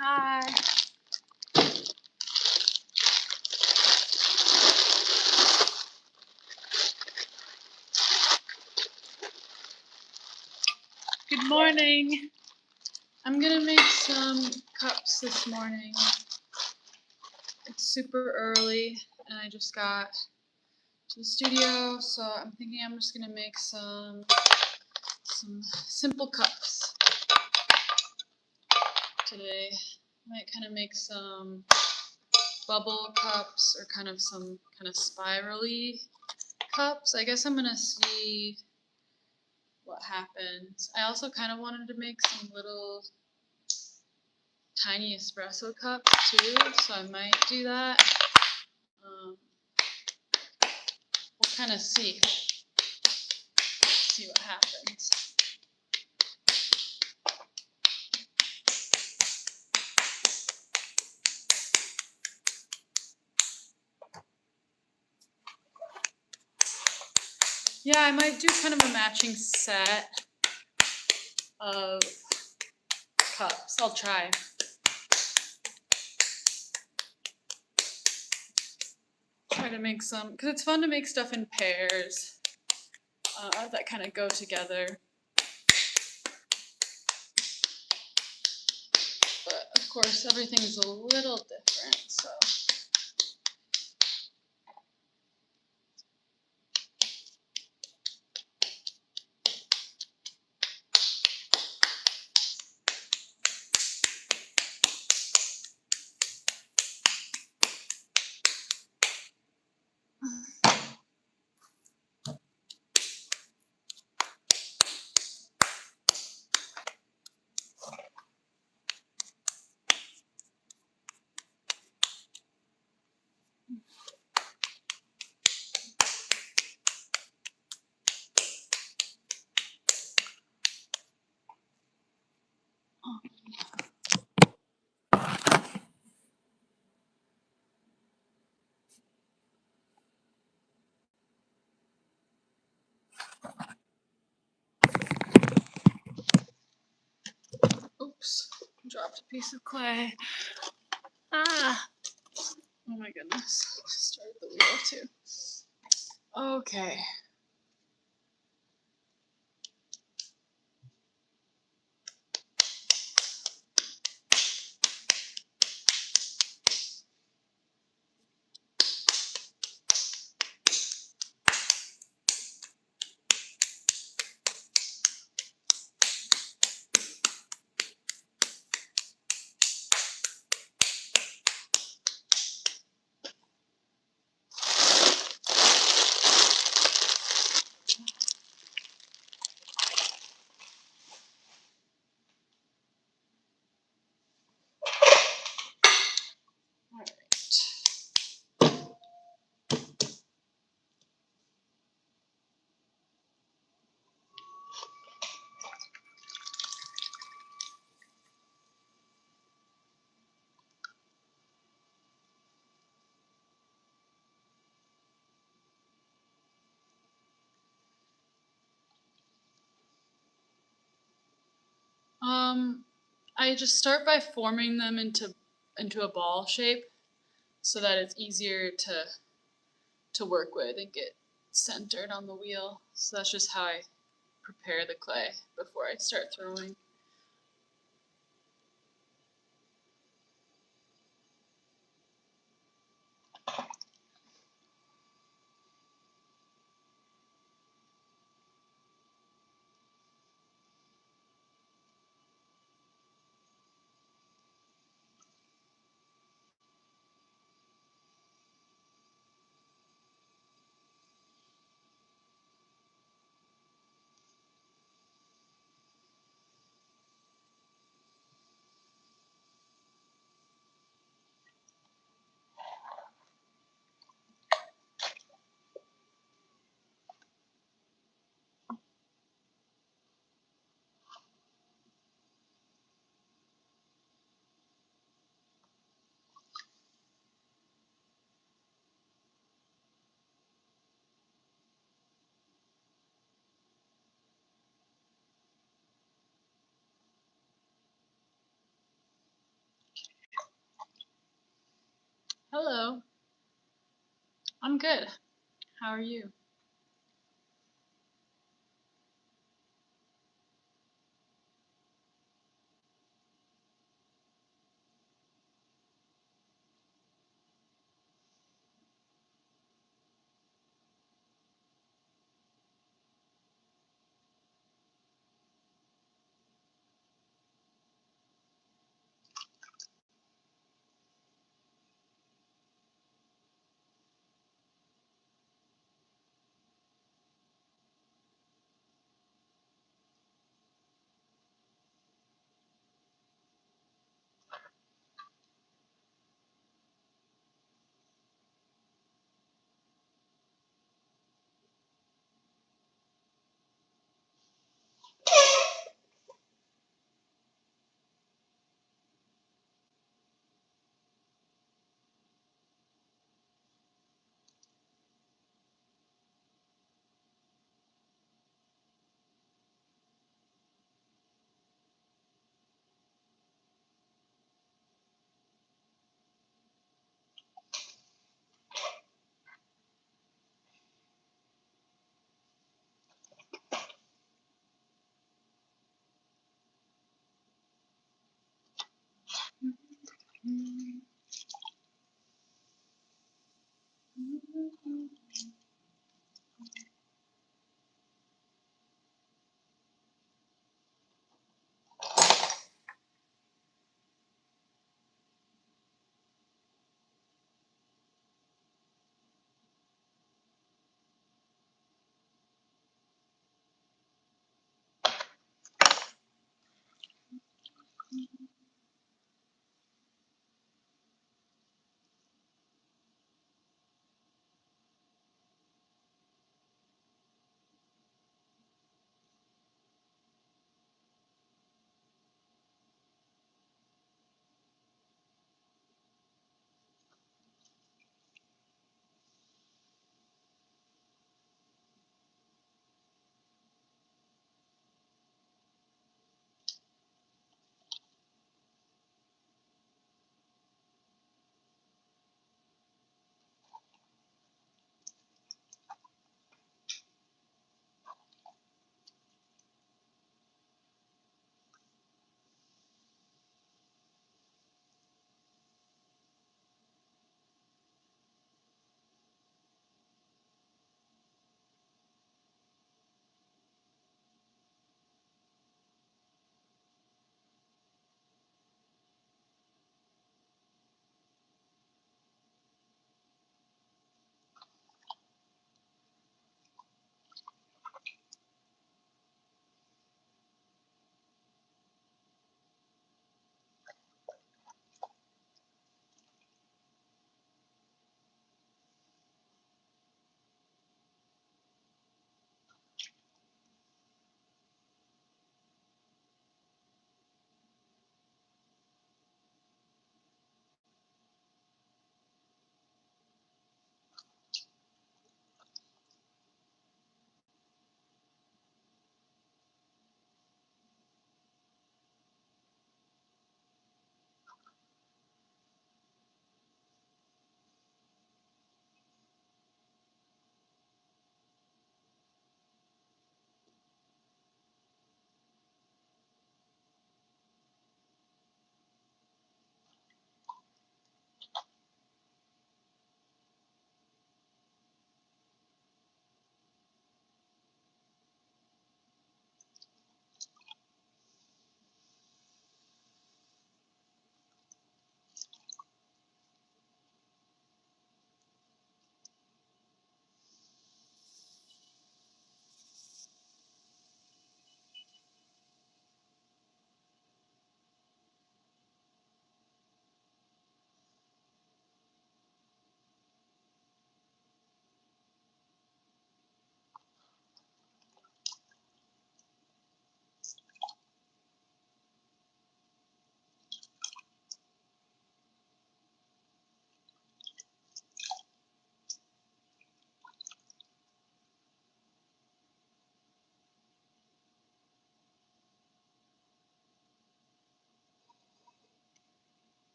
Hi. Good morning. I'm gonna make some cups this morning. It's super early and I just got to the studio, so I'm thinking I'm just gonna make some simple cups today. Might kind of make some bubble cups or some kind of spirally cups. I guess I'm gonna see what happens. I also kind of wanted to make some little tiny espresso cups too, so I might do that. We'll kind of see what happens. Yeah, I might do kind of a matching set of cups. I'll try. Try to make some, because it's fun to make stuff in pairs that kind of go together. But of course, everything's a little different, so. Oops, dropped a piece of clay. Ah! Oh my goodness, started the wheel too. Okay. I just start by forming them into a ball shape so that it's easier to work with and get centered on the wheel. So that's just how I prepare the clay before I start throwing. Hello. I'm good. How are you?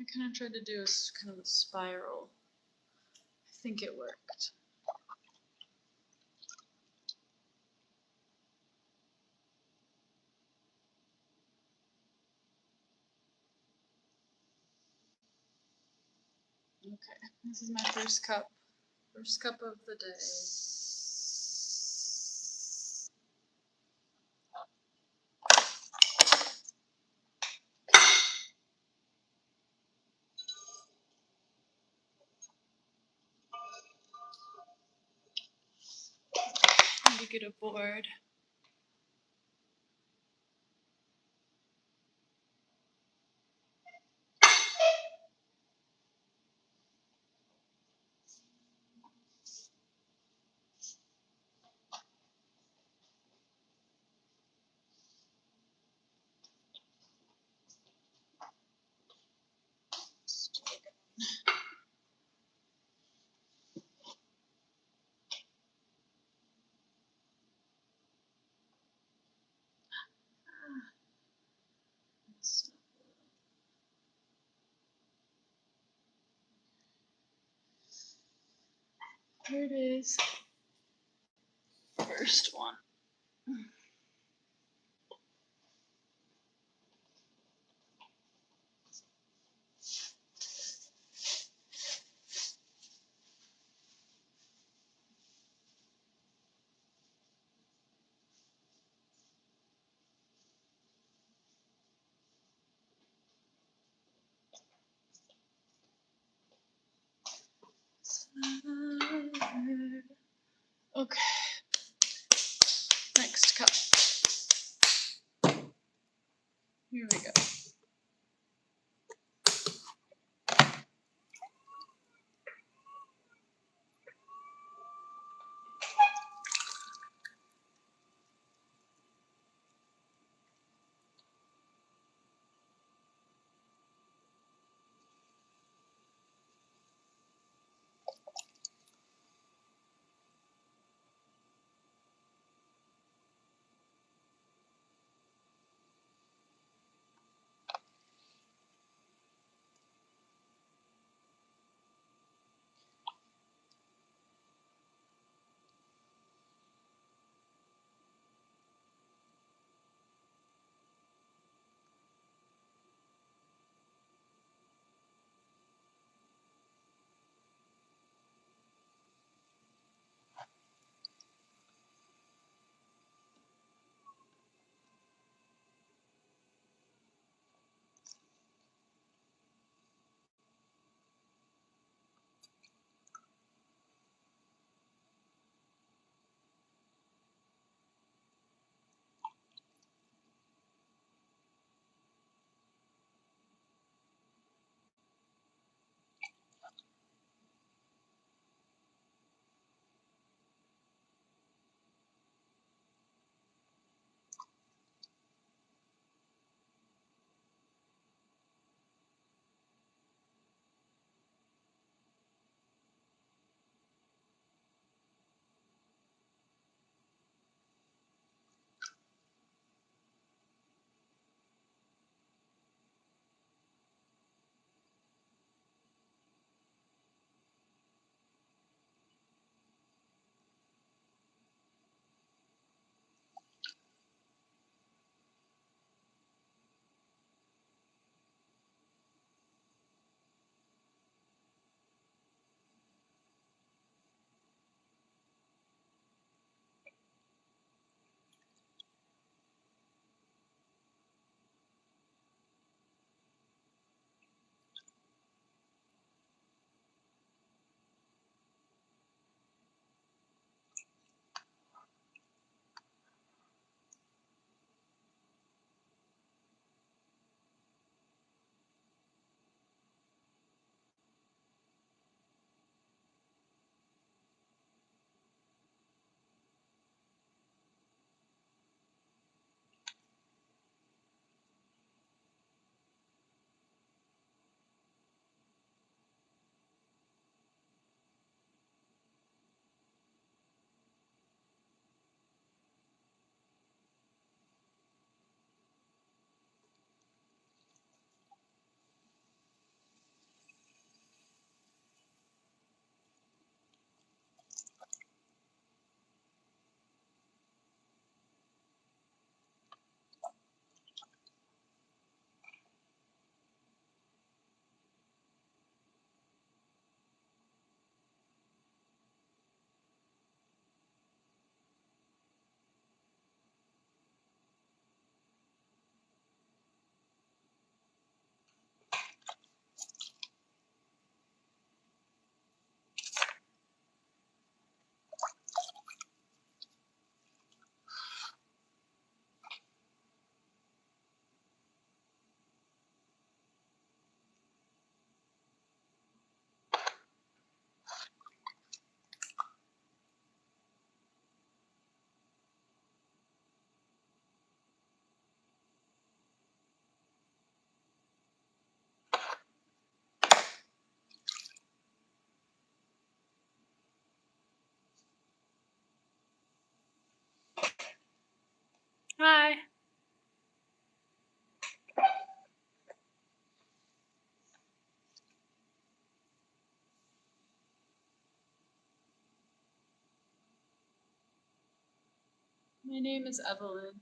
I kind of tried to do a kind of a spiral. I think it worked. Okay, this is my first cup of the day. Need to get a board. Here it is. First one. Okay. Next cup. Here we go. Hi. My name is Evelyn.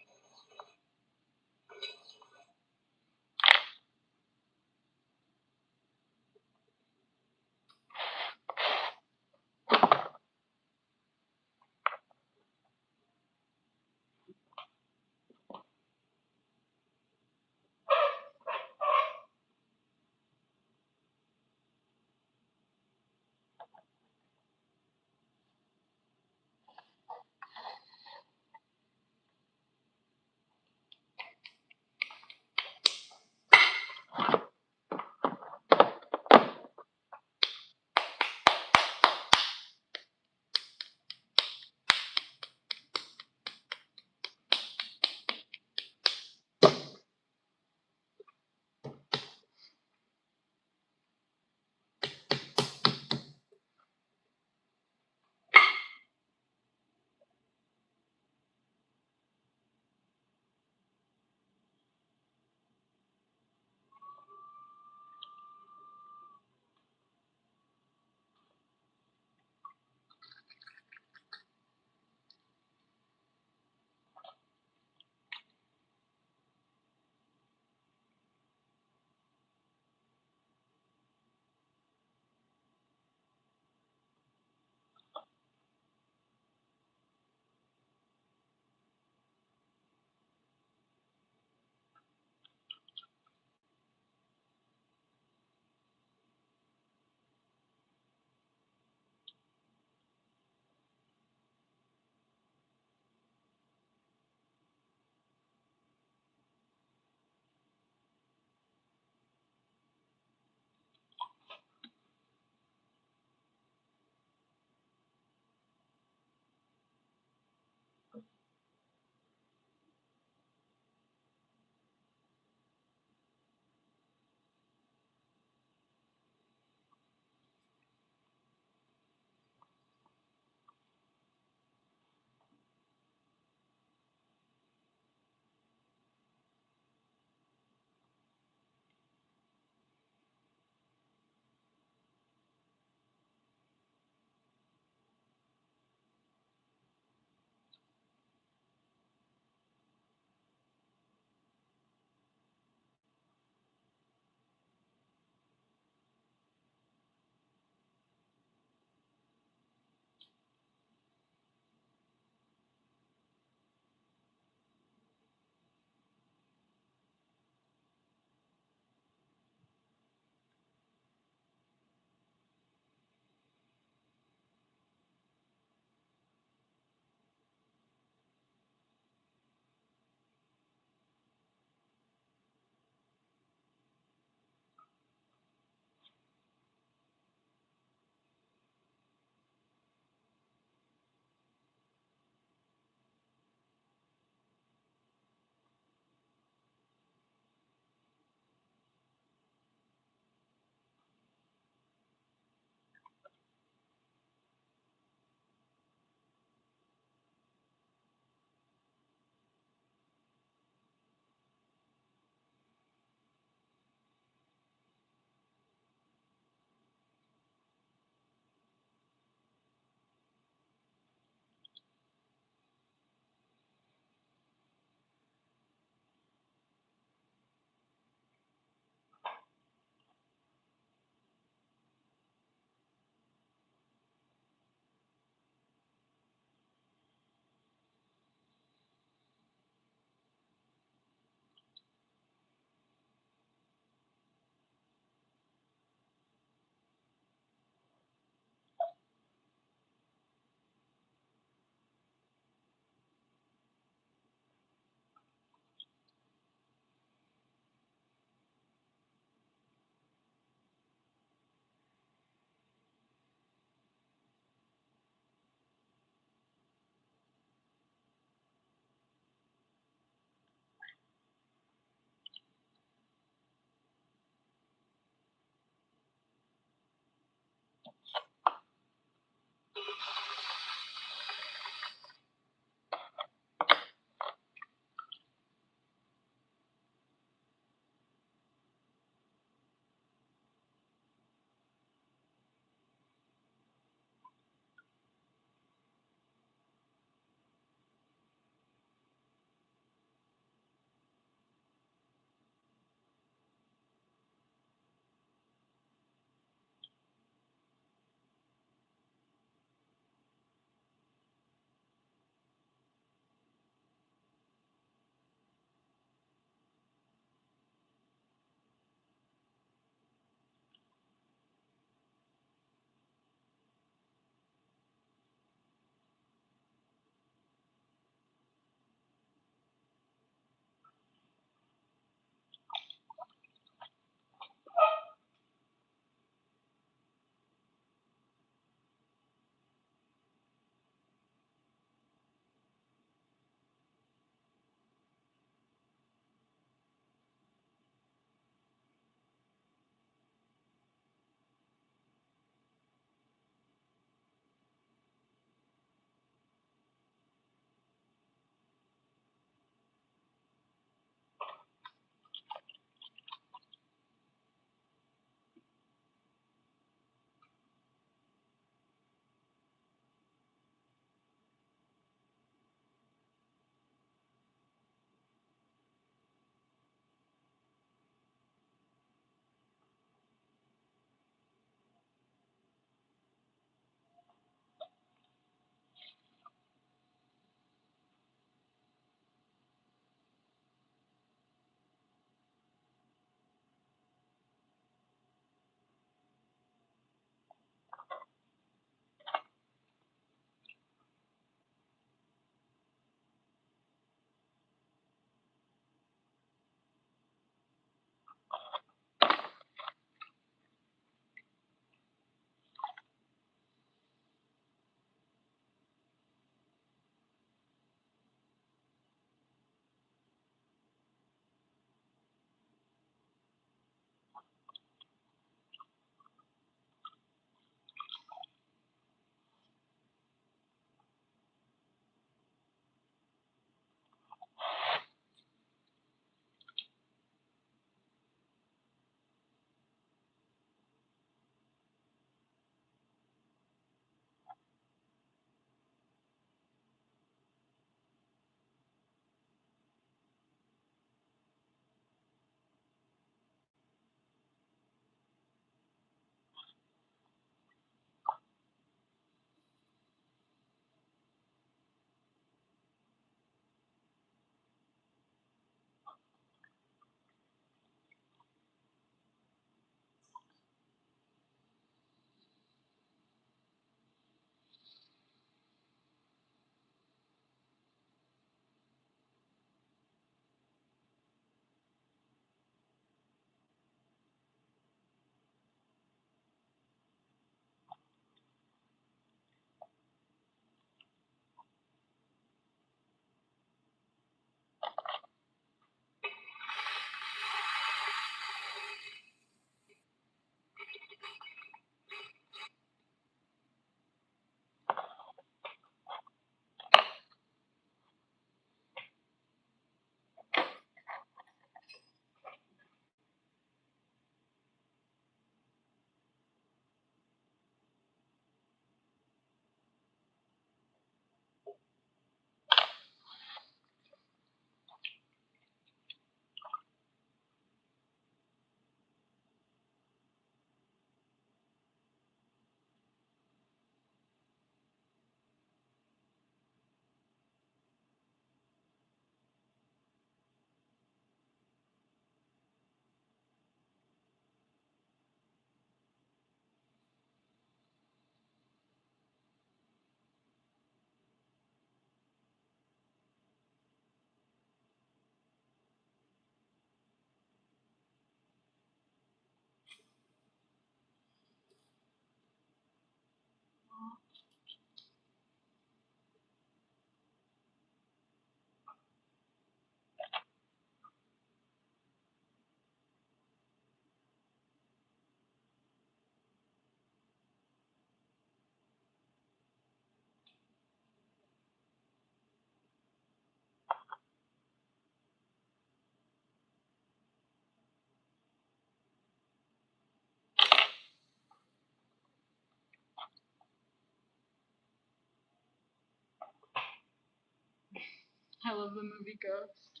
love the movie Ghost.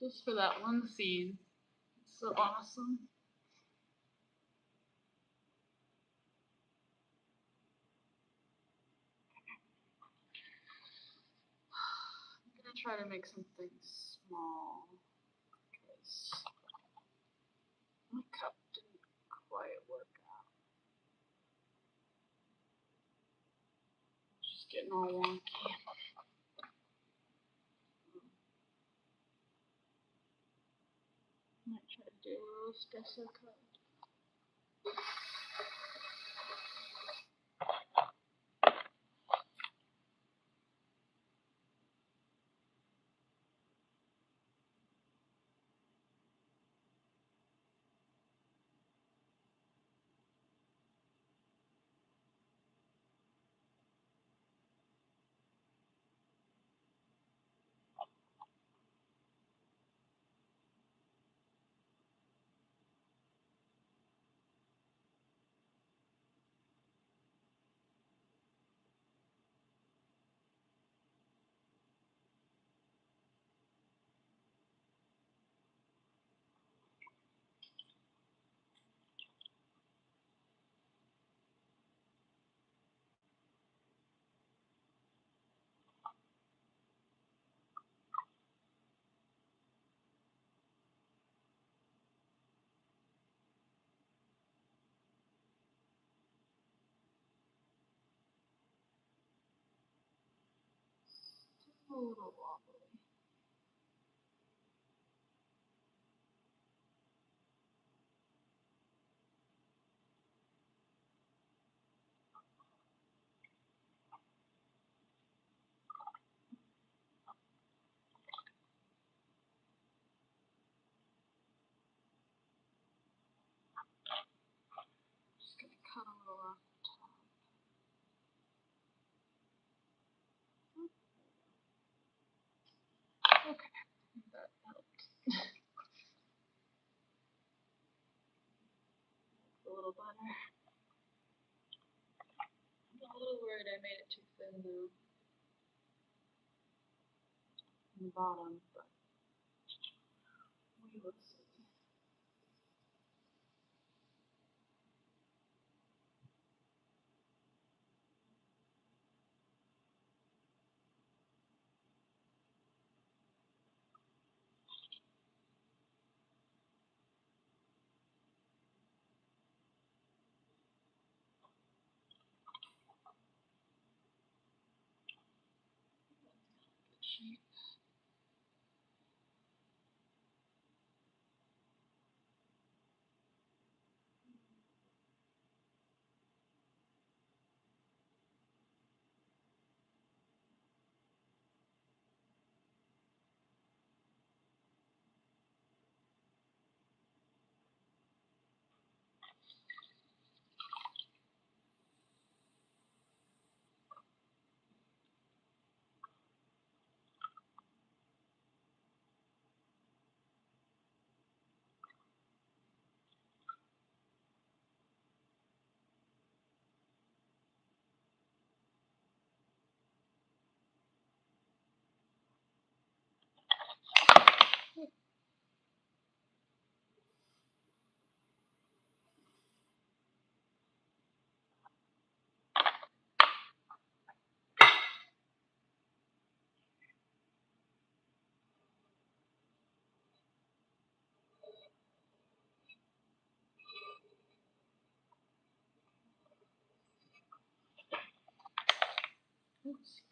Just for that one scene. It's so awesome. I'm gonna try to make something small because my cup didn't quite work out. It's just getting all wonky. Might try to do a little espresso cup. A little wobbly. Just gonna cut a little off the top. Okay, that helped. A little better. I'm a little worried I made it too thin though. On the bottom, but we will see. Good shape. Oops.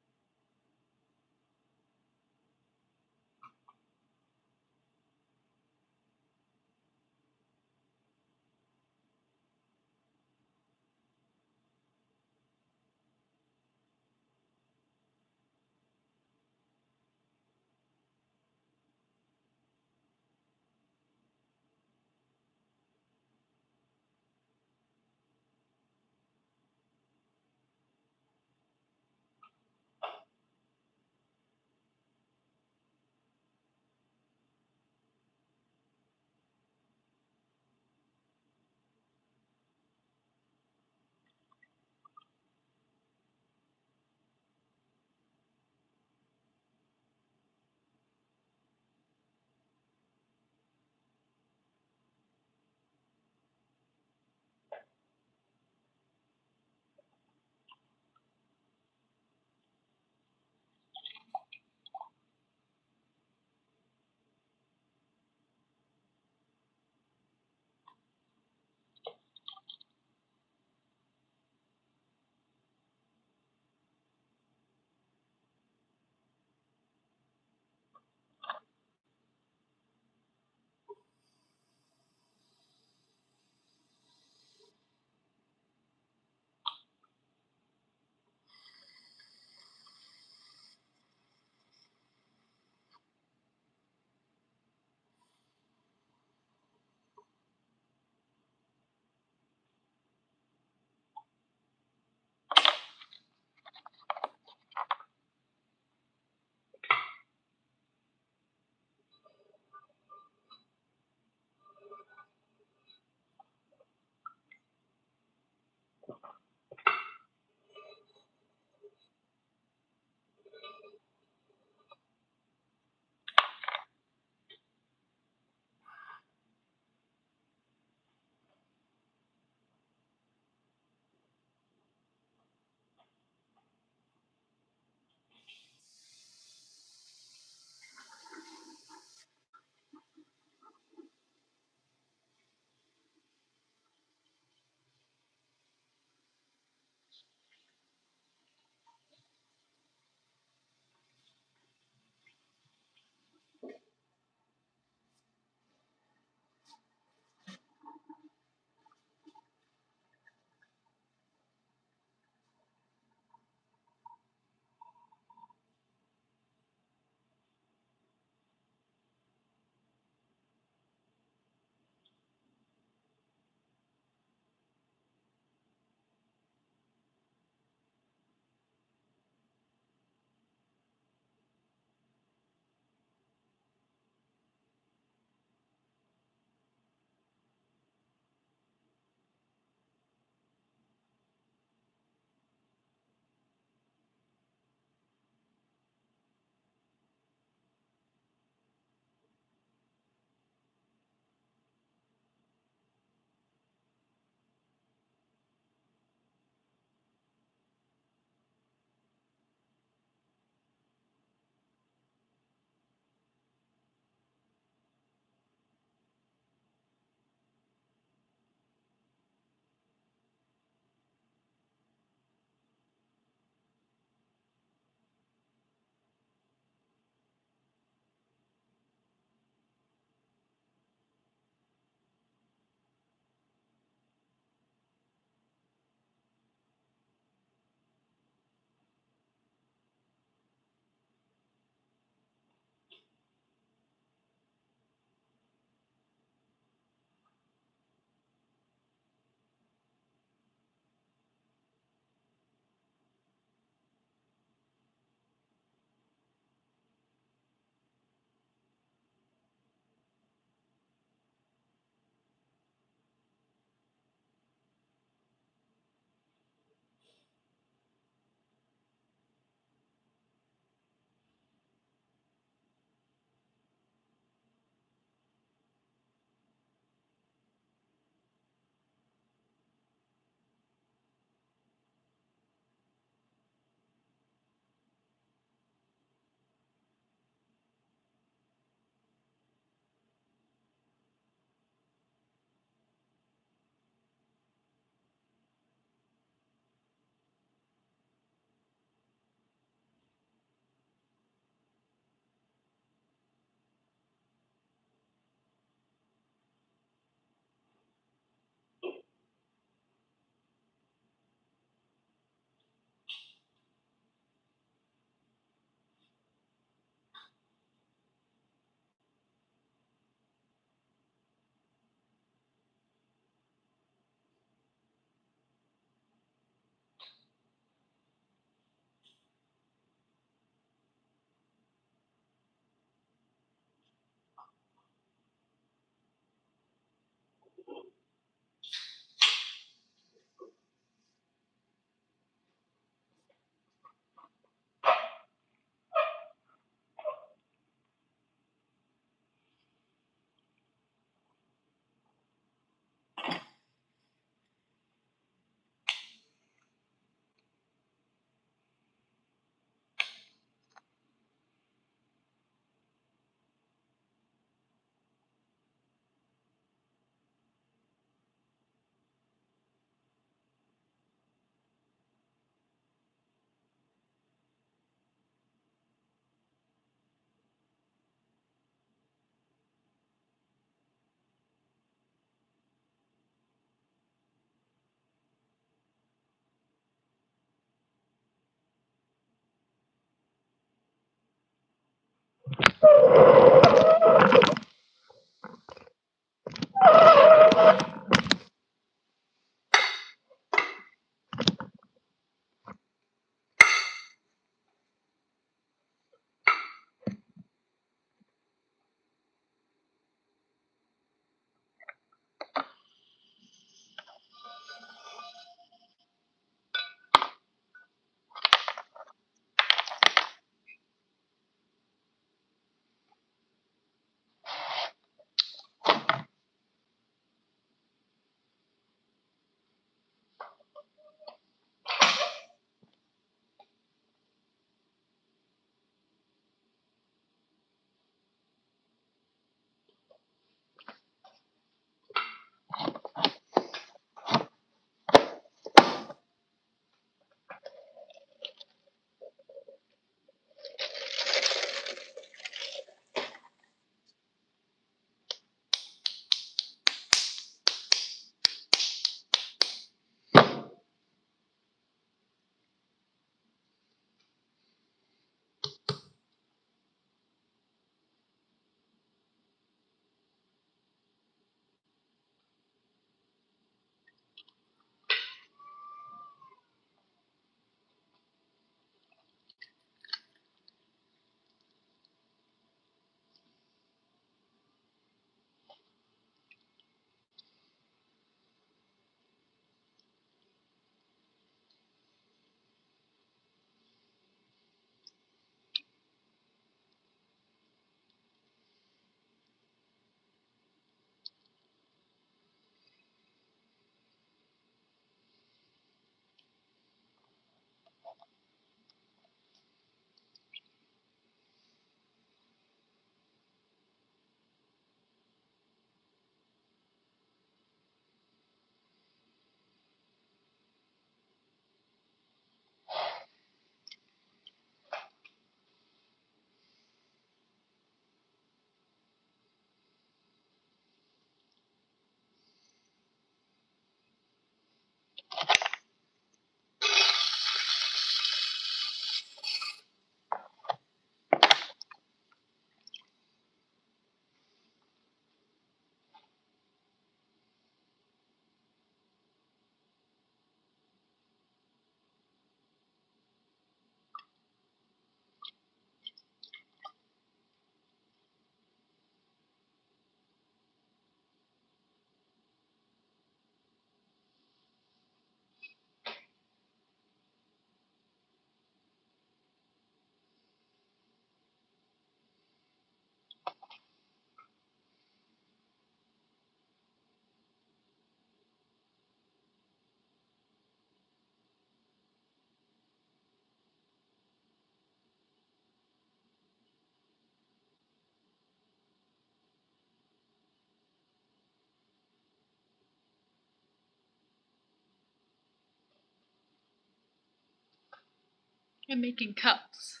I'm making cups.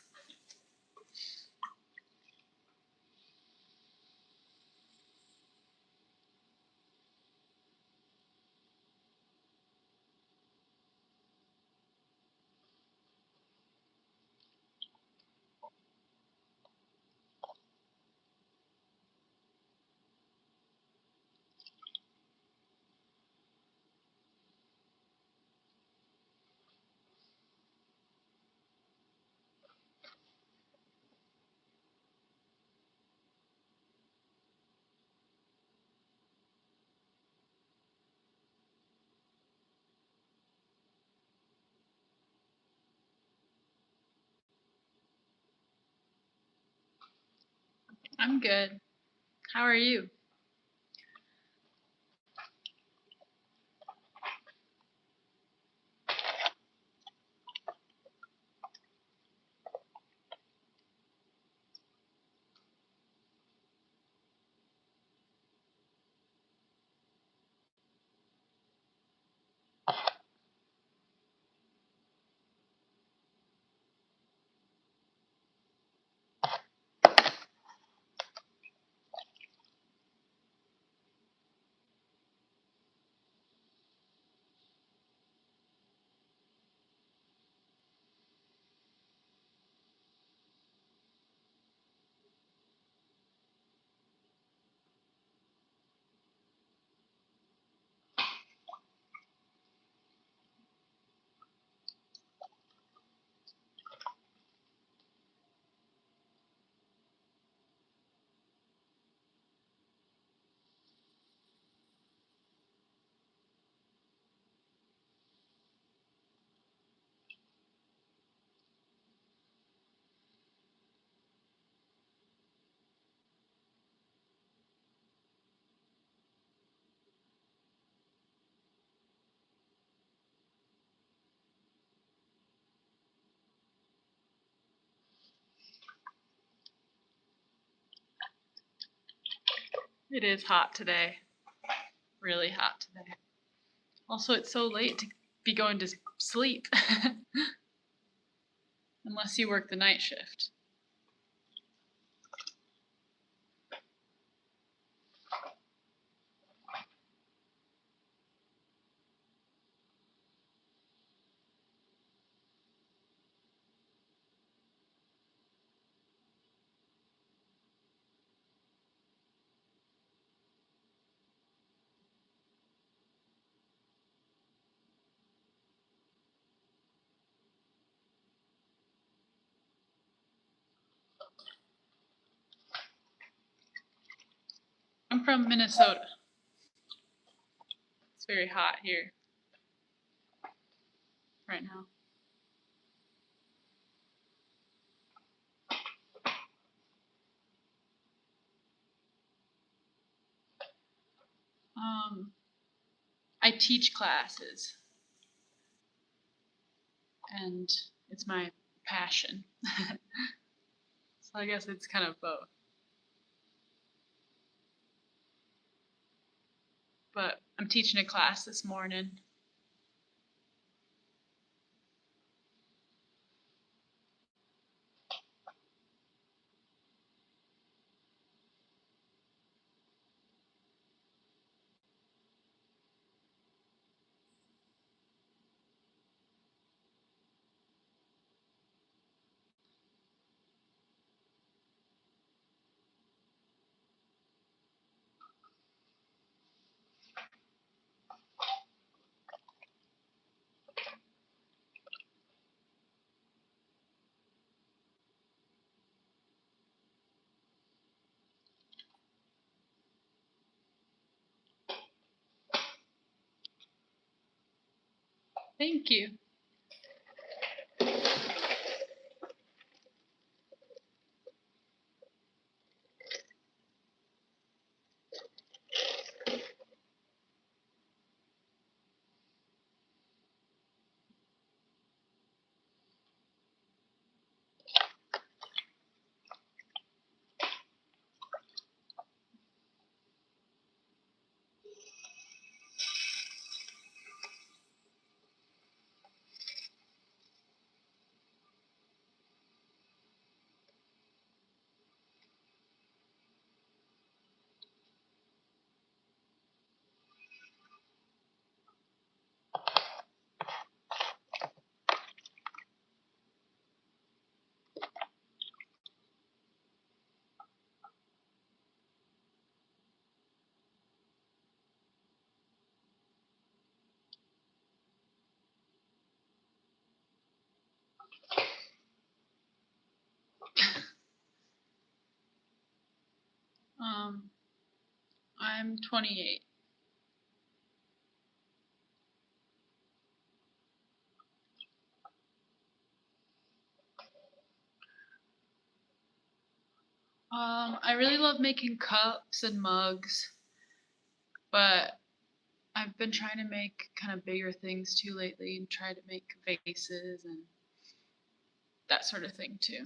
I'm good. How are you? It is hot today. Really hot today. Also, it's so late to be going to sleep. Unless you work the night shift. I'm from Minnesota. It's very hot here right now. I teach classes, and it's my passion. So I guess it's kind of both. But I'm teaching a class this morning. Thank you. I'm 28. I really love making cups and mugs, but I've been trying to make kind of bigger things too lately and try to make vases and that sort of thing too.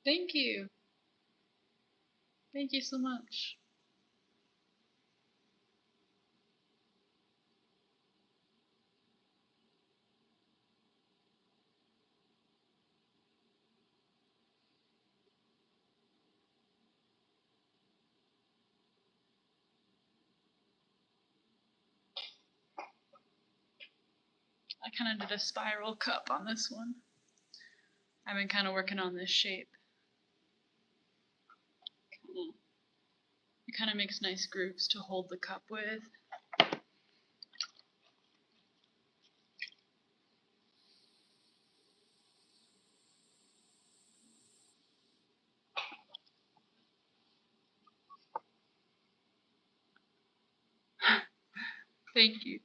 Thank you. Thank you so much. I kind of did a spiral cup on this one. I've been kind of working on this shape. It kind of makes nice grooves to hold the cup with. Thank you.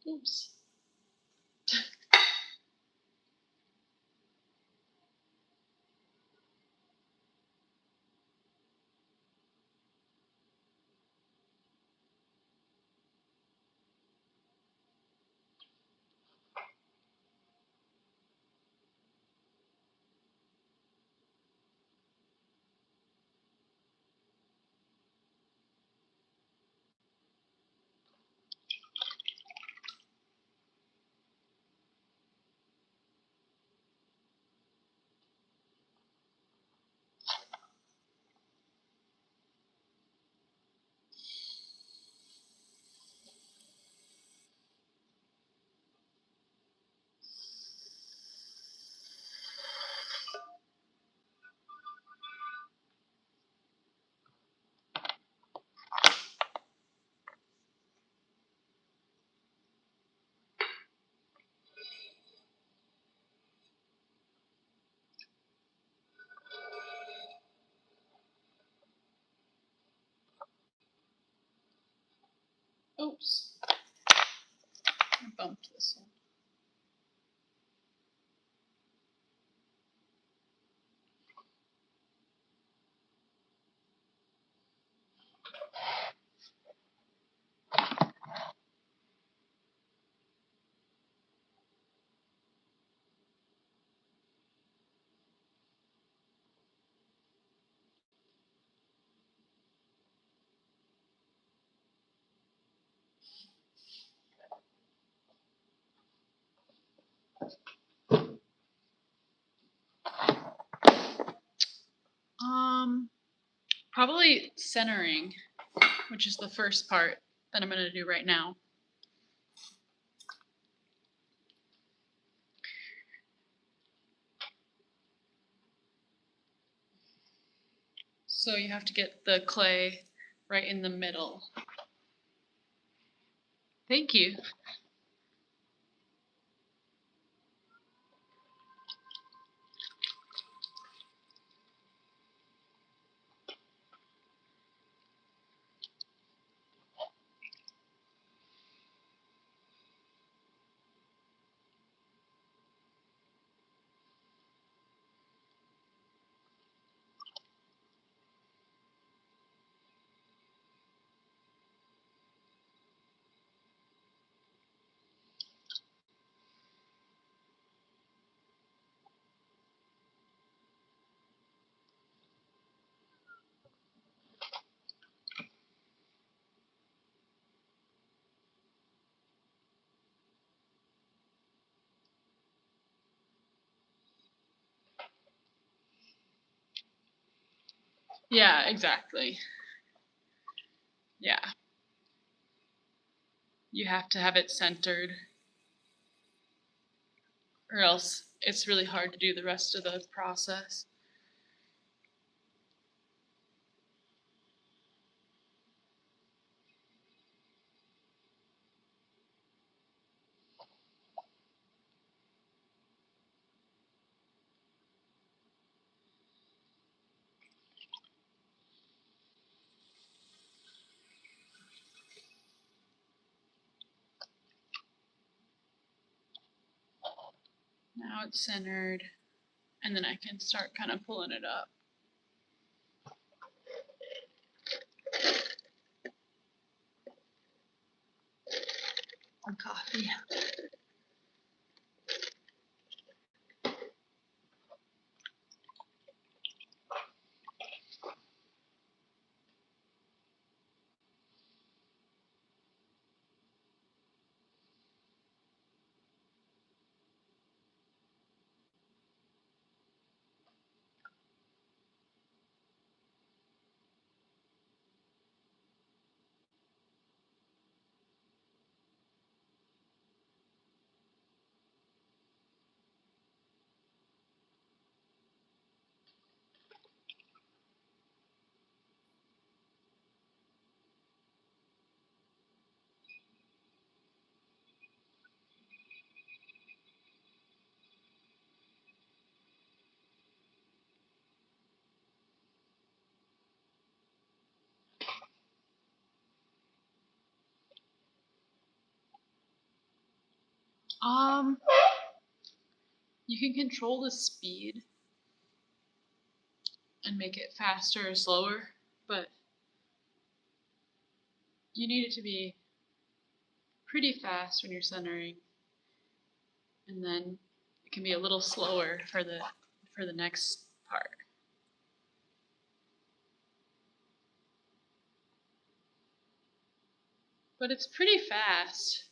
Oops. Oops. I bumped this one. Probably centering, which is the first part that I'm going to do right now. So you have to get the clay right in the middle. Thank you. Yeah, exactly. Yeah. You have to have it centered, or else it's really hard to do the rest of the process. Now it's centered, and then I can start kind of pulling it up. On coffee. Um, you can control the speed and make it faster or slower, but you need it to be pretty fast when you're centering, and then it can be a little slower for the next part. But it's pretty fast.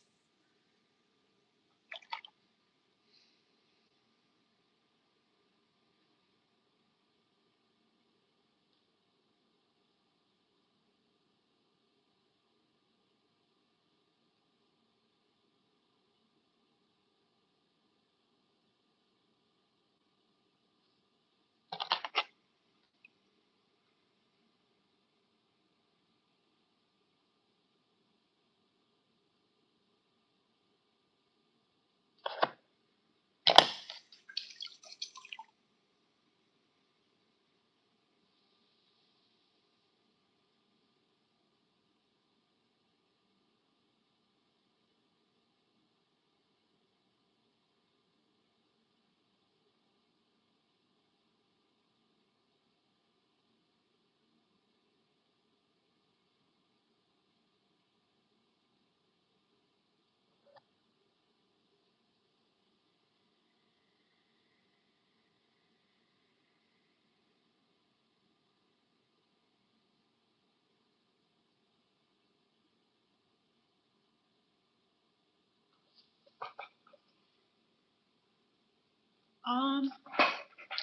Um,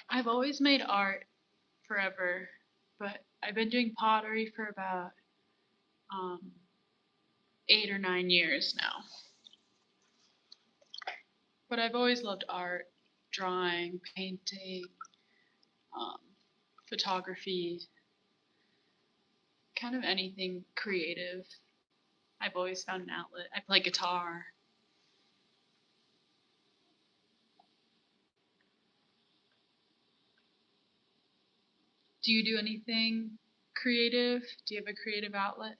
I've always made art forever, but I've been doing pottery for about um, 8 or 9 years now. But I've always loved art, drawing, painting, um, photography, kind of anything creative. I've always found an outlet. I play guitar. Do you do anything creative? Do you have a creative outlet?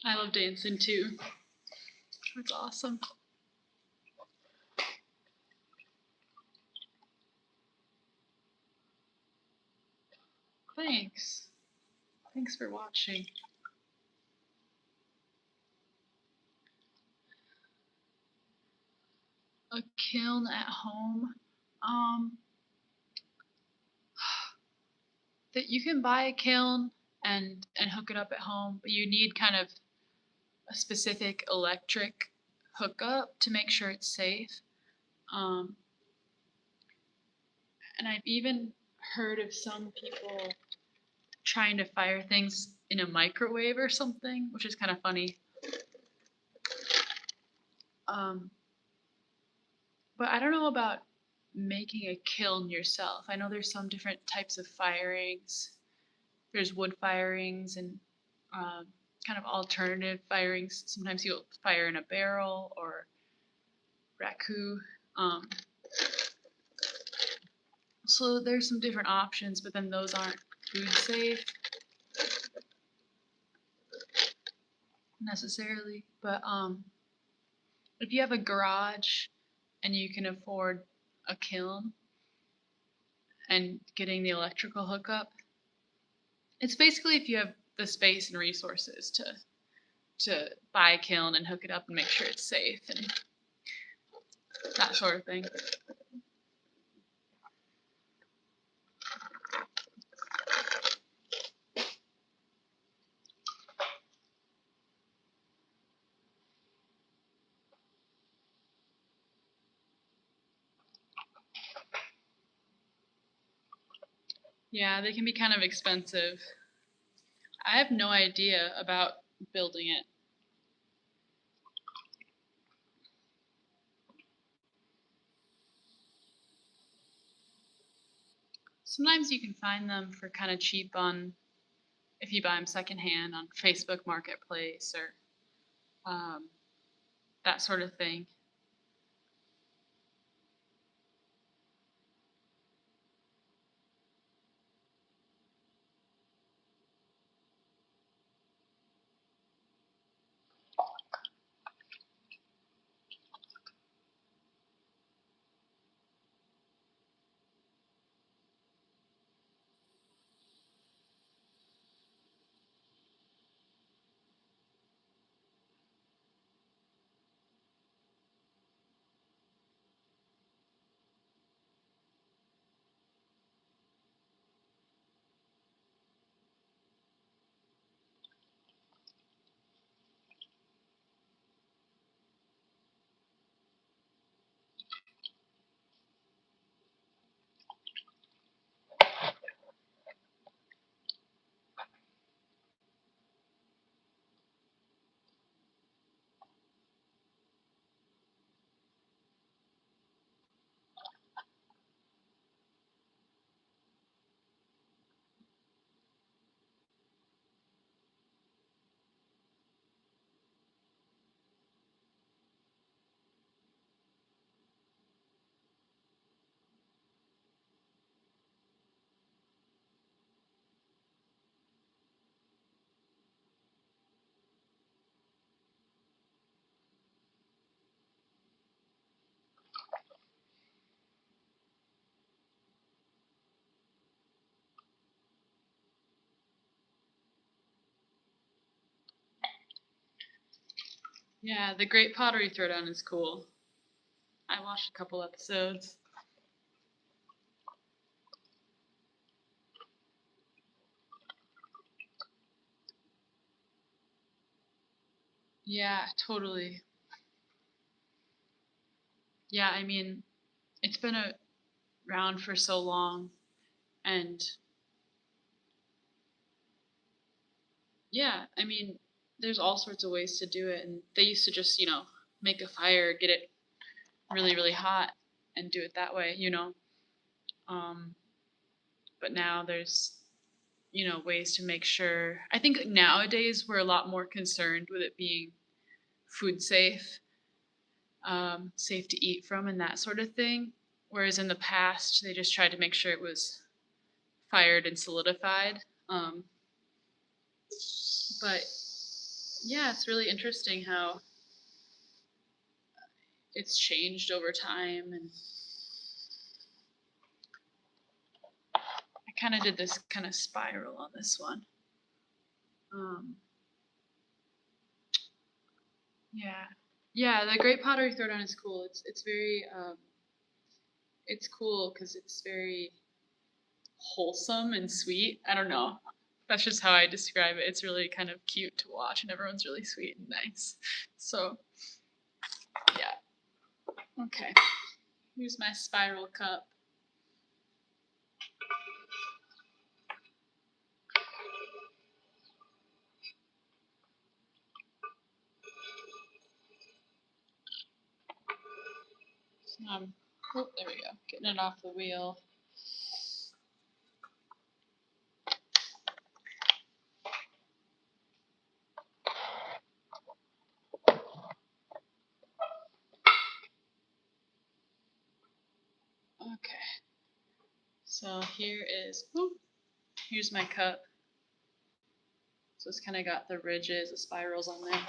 I love dancing too. That's awesome. Thanks. Thanks for watching. A kiln at home. Um, that you can buy a kiln and hook it up at home, but you need kind of a specific electric hookup to make sure it's safe. Um, and I've even heard of some people trying to fire things in a microwave or something, which is kind of funny. Um, but I don't know about making a kiln yourself. I know there's some different types of firings. There's wood firings and um, kind of alternative firings. Sometimes you'll fire in a barrel or raku. Um, so there's some different options, but then those aren't food safe necessarily. But if you have a garage and you can afford a kiln and getting the electrical hookup, it's basically if you have the space and resources to buy a kiln and hook it up and make sure it's safe and that sort of thing. Yeah, they can be kind of expensive. I have no idea about building it. Sometimes you can find them for kind of cheap on, if you buy them secondhand on Facebook Marketplace or that sort of thing. Yeah, the Great Pottery Throwdown is cool. I watched a couple episodes. Yeah, totally. Yeah, I mean, it's been around for so long, and yeah, I mean, there's all sorts of ways to do it, and they used to just, make a fire, get it really, really hot, and do it that way. Um, but now there's, ways to make sure. I think nowadays we're a lot more concerned with it being food safe, safe to eat from, and that sort of thing. Whereas in the past, they just tried to make sure it was fired and solidified. Um, but yeah, it's really interesting how it's changed over time. And I kind of did this kind of spiral on this one. Um, yeah, yeah. The Great Pottery Throwdown is cool. It's very it's cool because it's very wholesome and sweet. I don't know. That's just how I describe it. It's really kind of cute to watch, and everyone's really sweet and nice. So yeah. Okay. Here's my spiral cup. Oh, there we go. Getting it off the wheel. Okay. So here's my cup. So it's kind of got the ridges, the spirals on there.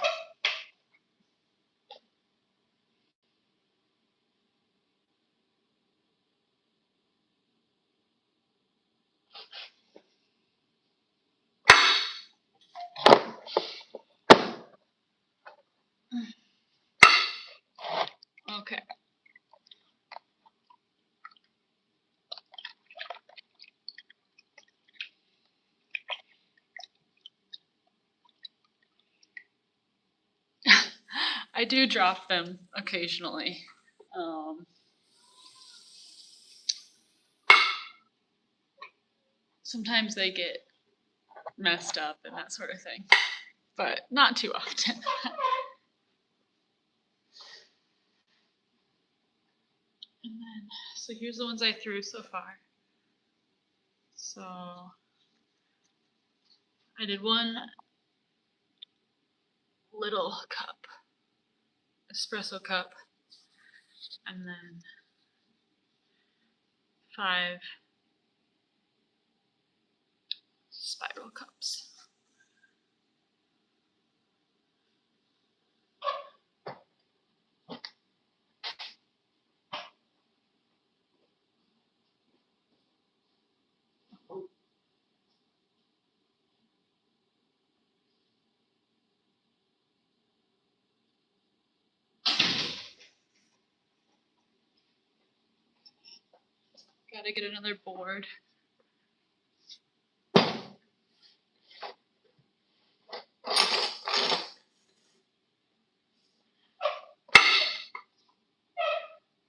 Okay. I do drop them occasionally. Um, Sometimes they get messed up and that sort of thing, but not too often. And then, so here's the ones I threw so far. So I did one little cup, espresso cup, and then 5 spiral cups. Gotta get another board.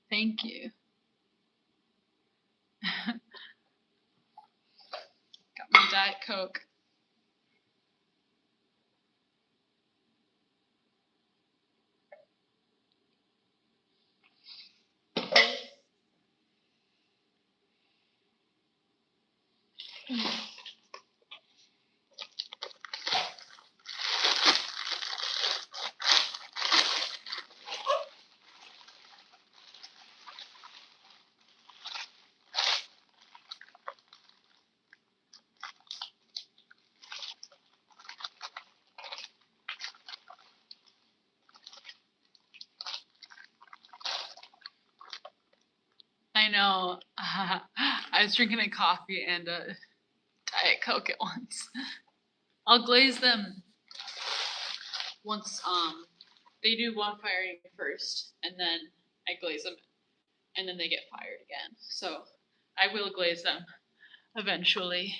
Thank you. Got my Diet Coke. I know. I was drinking a coffee and a Diet Coke at once. I'll glaze them once they do one firing first, and then I glaze them, and then they get fired again. So I will glaze them eventually.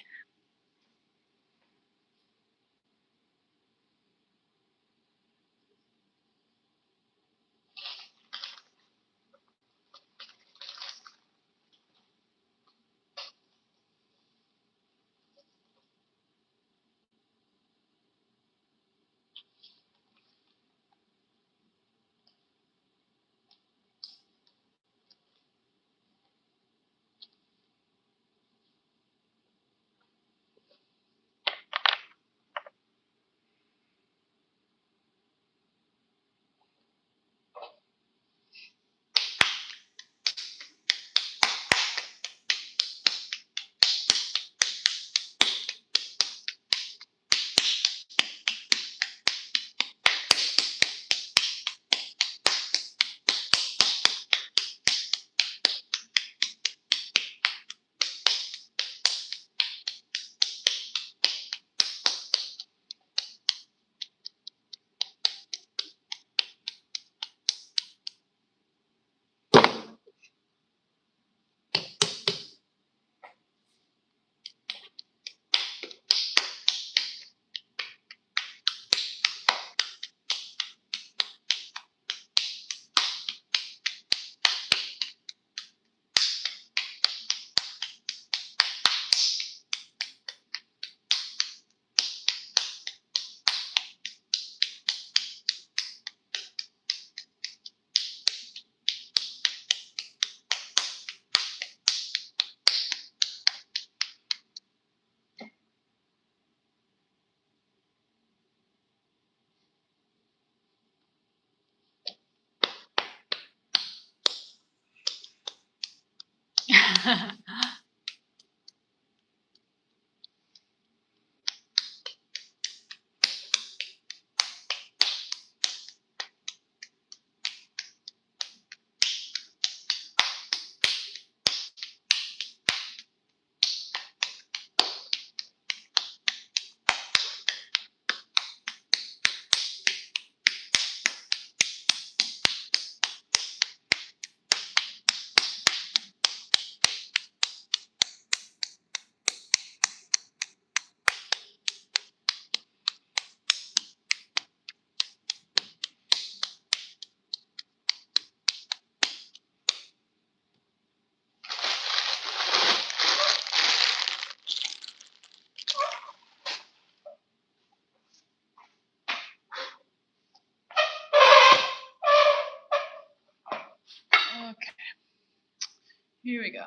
Here we go.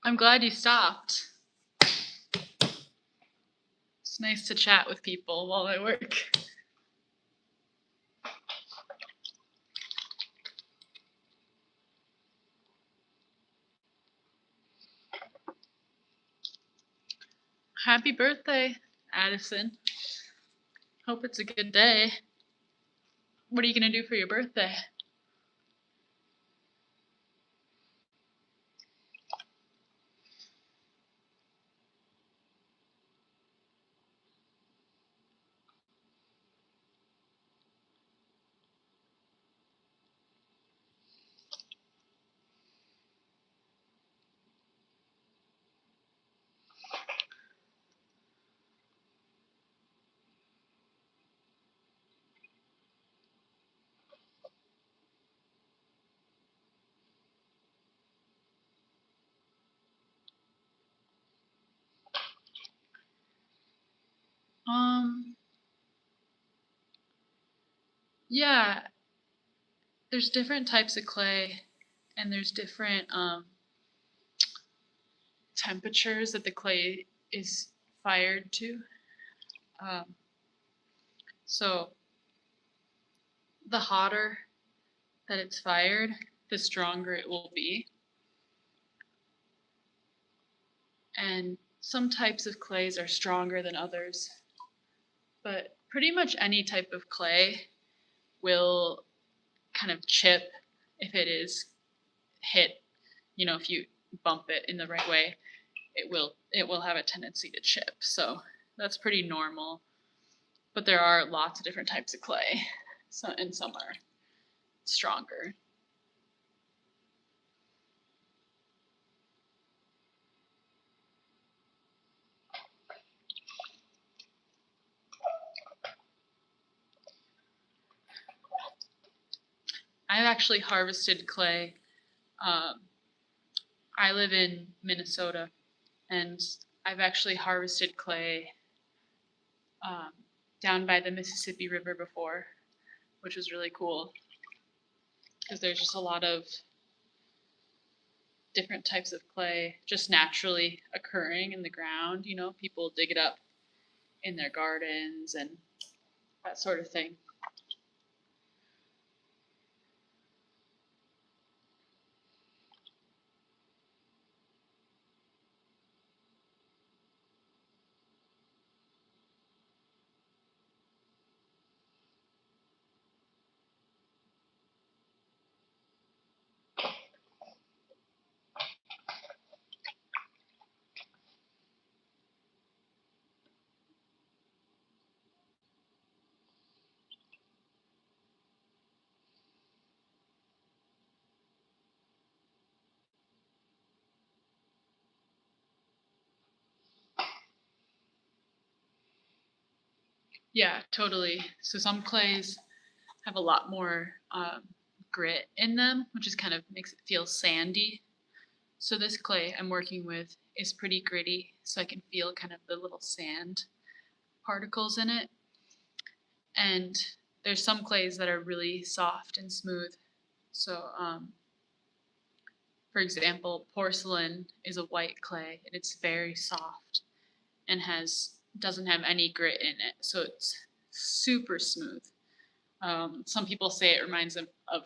I'm glad you stopped. It's nice to chat with people while I work. Happy birthday, Addison. Hope it's a good day. What are you going to do for your birthday? Yeah, there's different types of clay, and there's different temperatures that the clay is fired to. Um, so the hotter that it's fired, the stronger it will be. And some types of clays are stronger than others. But pretty much any type of clay will kind of chip if it is hit, if you bump it in the right way, it will have a tendency to chip. So that's pretty normal. But there are lots of different types of clay. And some are stronger. I've actually harvested clay. I live in Minnesota, and I've actually harvested clay um, down by the Mississippi River before, which was really cool because there's just a lot of different types of clay just naturally occurring in the ground. People dig it up in their gardens and that sort of thing. Yeah, totally. So some clays have a lot more grit in them, which is kind of makes it feel sandy. So this clay I'm working with is pretty gritty, so I can feel kind of the little sand particles in it. And there's some clays that are really soft and smooth. So, for example, porcelain is a white clay, and it's very soft and doesn't have any grit in it, so it's super smooth. Some people say it reminds them of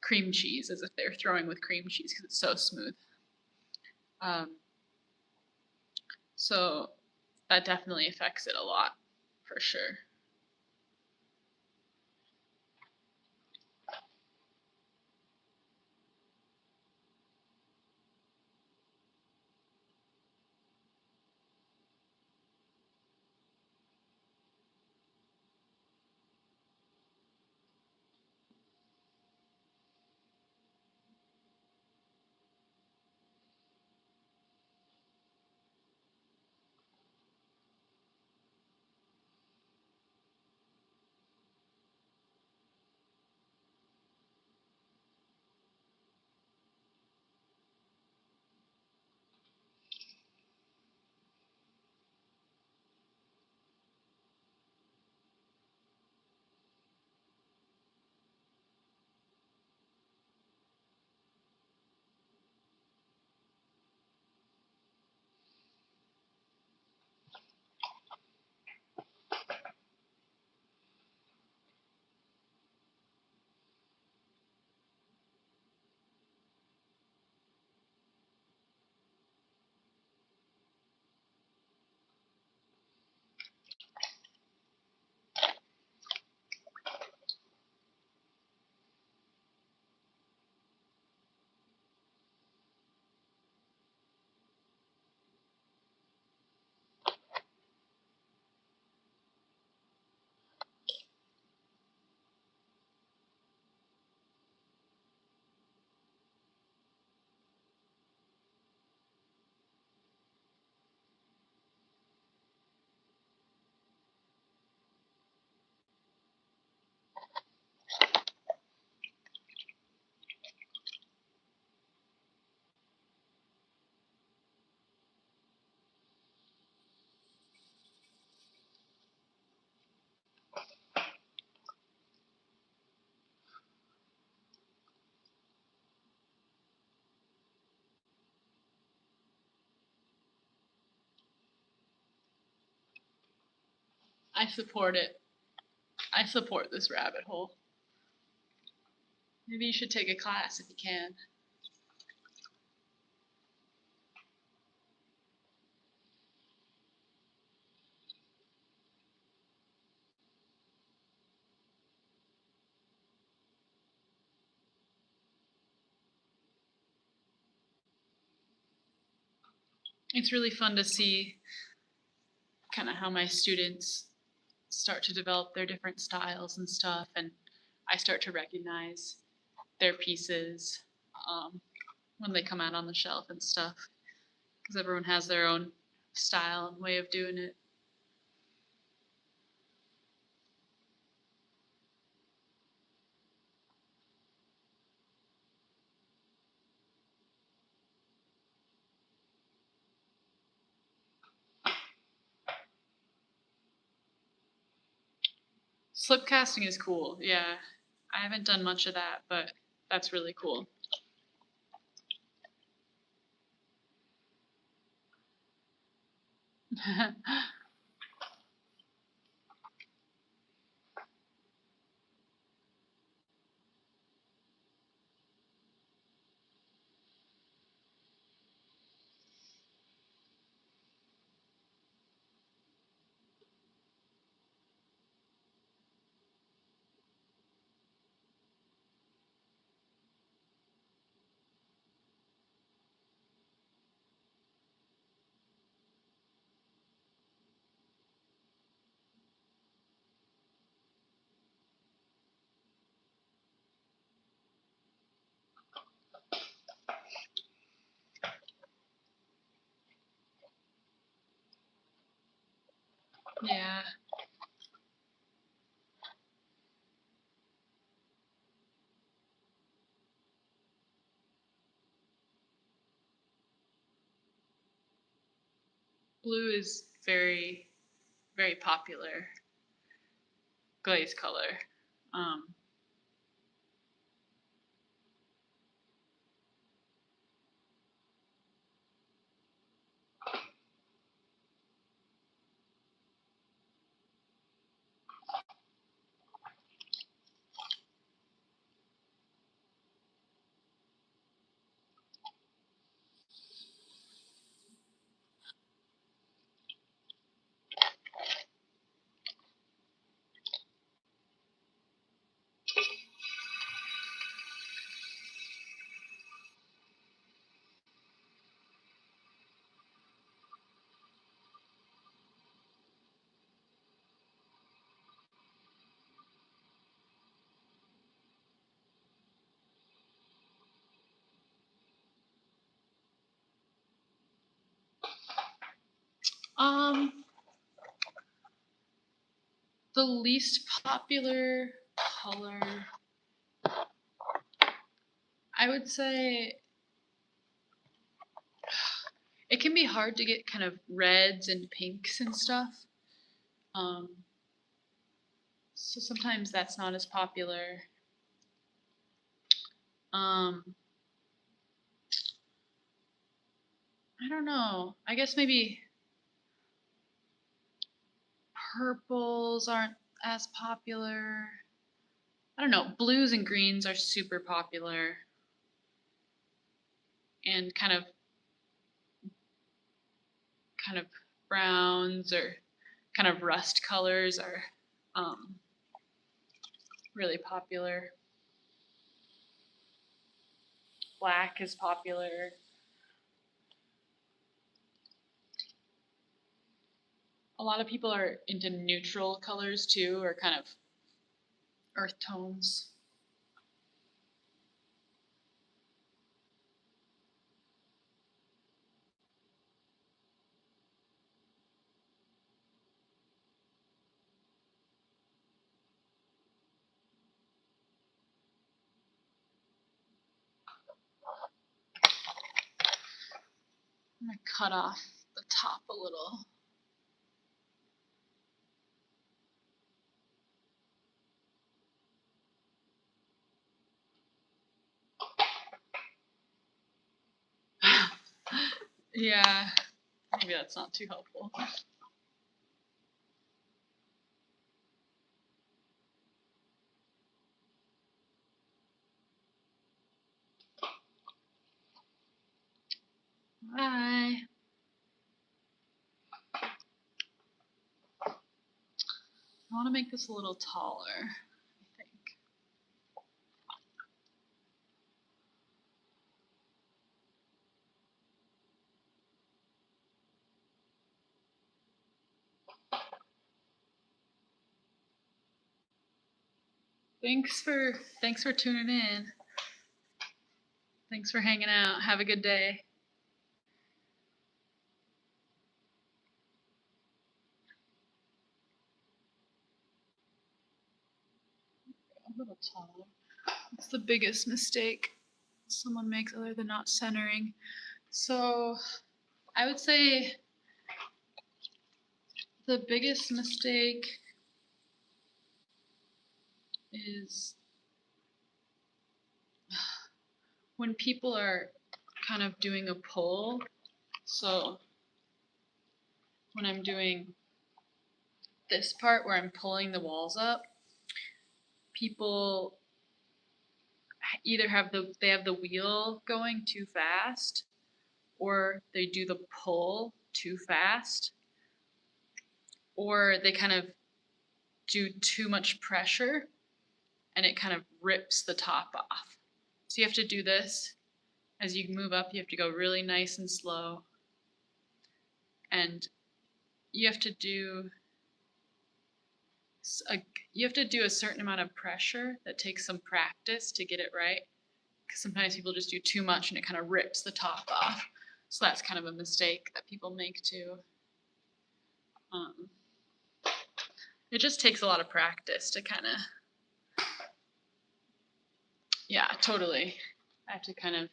cream cheese, as if they're throwing with cream cheese because it's so smooth. Um, so that definitely affects it a lot, for sure. I support it. I support this rabbit hole. Maybe you should take a class if you can. It's really fun to see kind of how my students start to develop their different styles and stuff, and I start to recognize their pieces when they come out on the shelf and stuff, because everyone has their own style and way of doing it. Slip casting is cool, yeah. I haven't done much of that, but that's really cool. Yeah. Blue is very, very popular glaze color. Um, um, the least popular color, I would say it can be hard to get kind of reds and pinks and stuff. Um, so sometimes that's not as popular. Um, I don't know. I guess maybe purples aren't as popular. I don't know. Blues and greens are super popular. And kind of browns or kind of rust colors are um, really popular. Black is popular. A lot of people are into neutral colors too, or kind of earth tones. I'm gonna cut off the top a little. Yeah, maybe that's not too helpful. Bye. I want to make this a little taller, I think. Thanks for tuning in. Thanks for hanging out. Have a good day. A little taller. What's the biggest mistake someone makes other than not centering? So I would say the biggest mistake is when people are kind of doing a pull. So when I'm doing this part where I'm pulling the walls up, people either have the wheel going too fast, or they do the pull too fast, or they kind of do too much pressure and it kind of rips the top off. So you have to do this as you move up. You have to go really nice and slow, and you have to do a certain amount of pressure that takes some practice to get it right, because sometimes people just do too much and it kind of rips the top off. So that's kind of a mistake that people make too. It just takes a lot of practice to kind of, yeah, totally. I have to kind of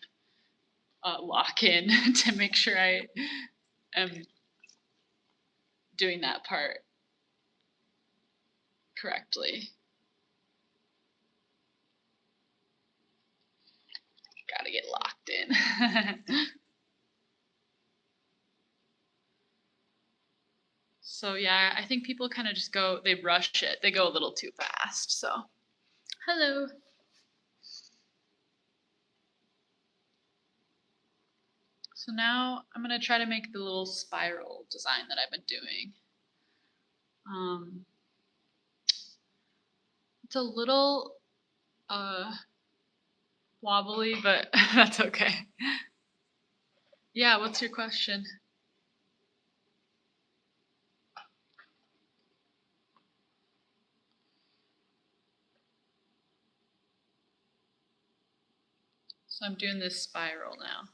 lock in to make sure I am doing that part correctly. Gotta get locked in. So yeah, I think people kind of just they rush it. They go a little too fast. So, hello. So now I'm gonna try to make the little spiral design that I've been doing. It's a little wobbly, but that's okay. Yeah, what's your question? So I'm doing this spiral now.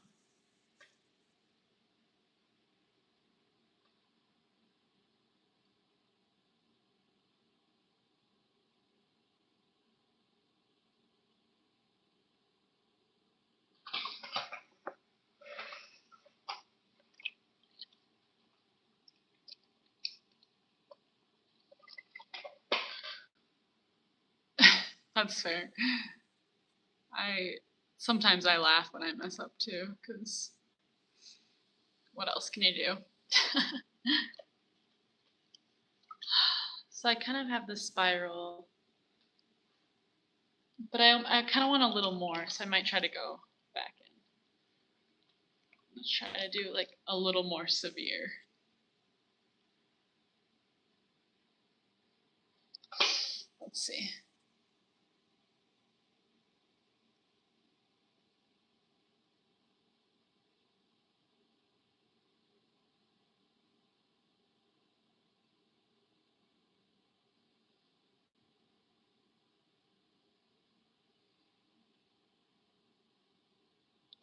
That's fair. Sometimes I laugh when I mess up too, because what else can you do? So I kind of have the spiral, but I kind of want a little more, so I might try to go back in. Let's try to do like a little more severe. Let's see.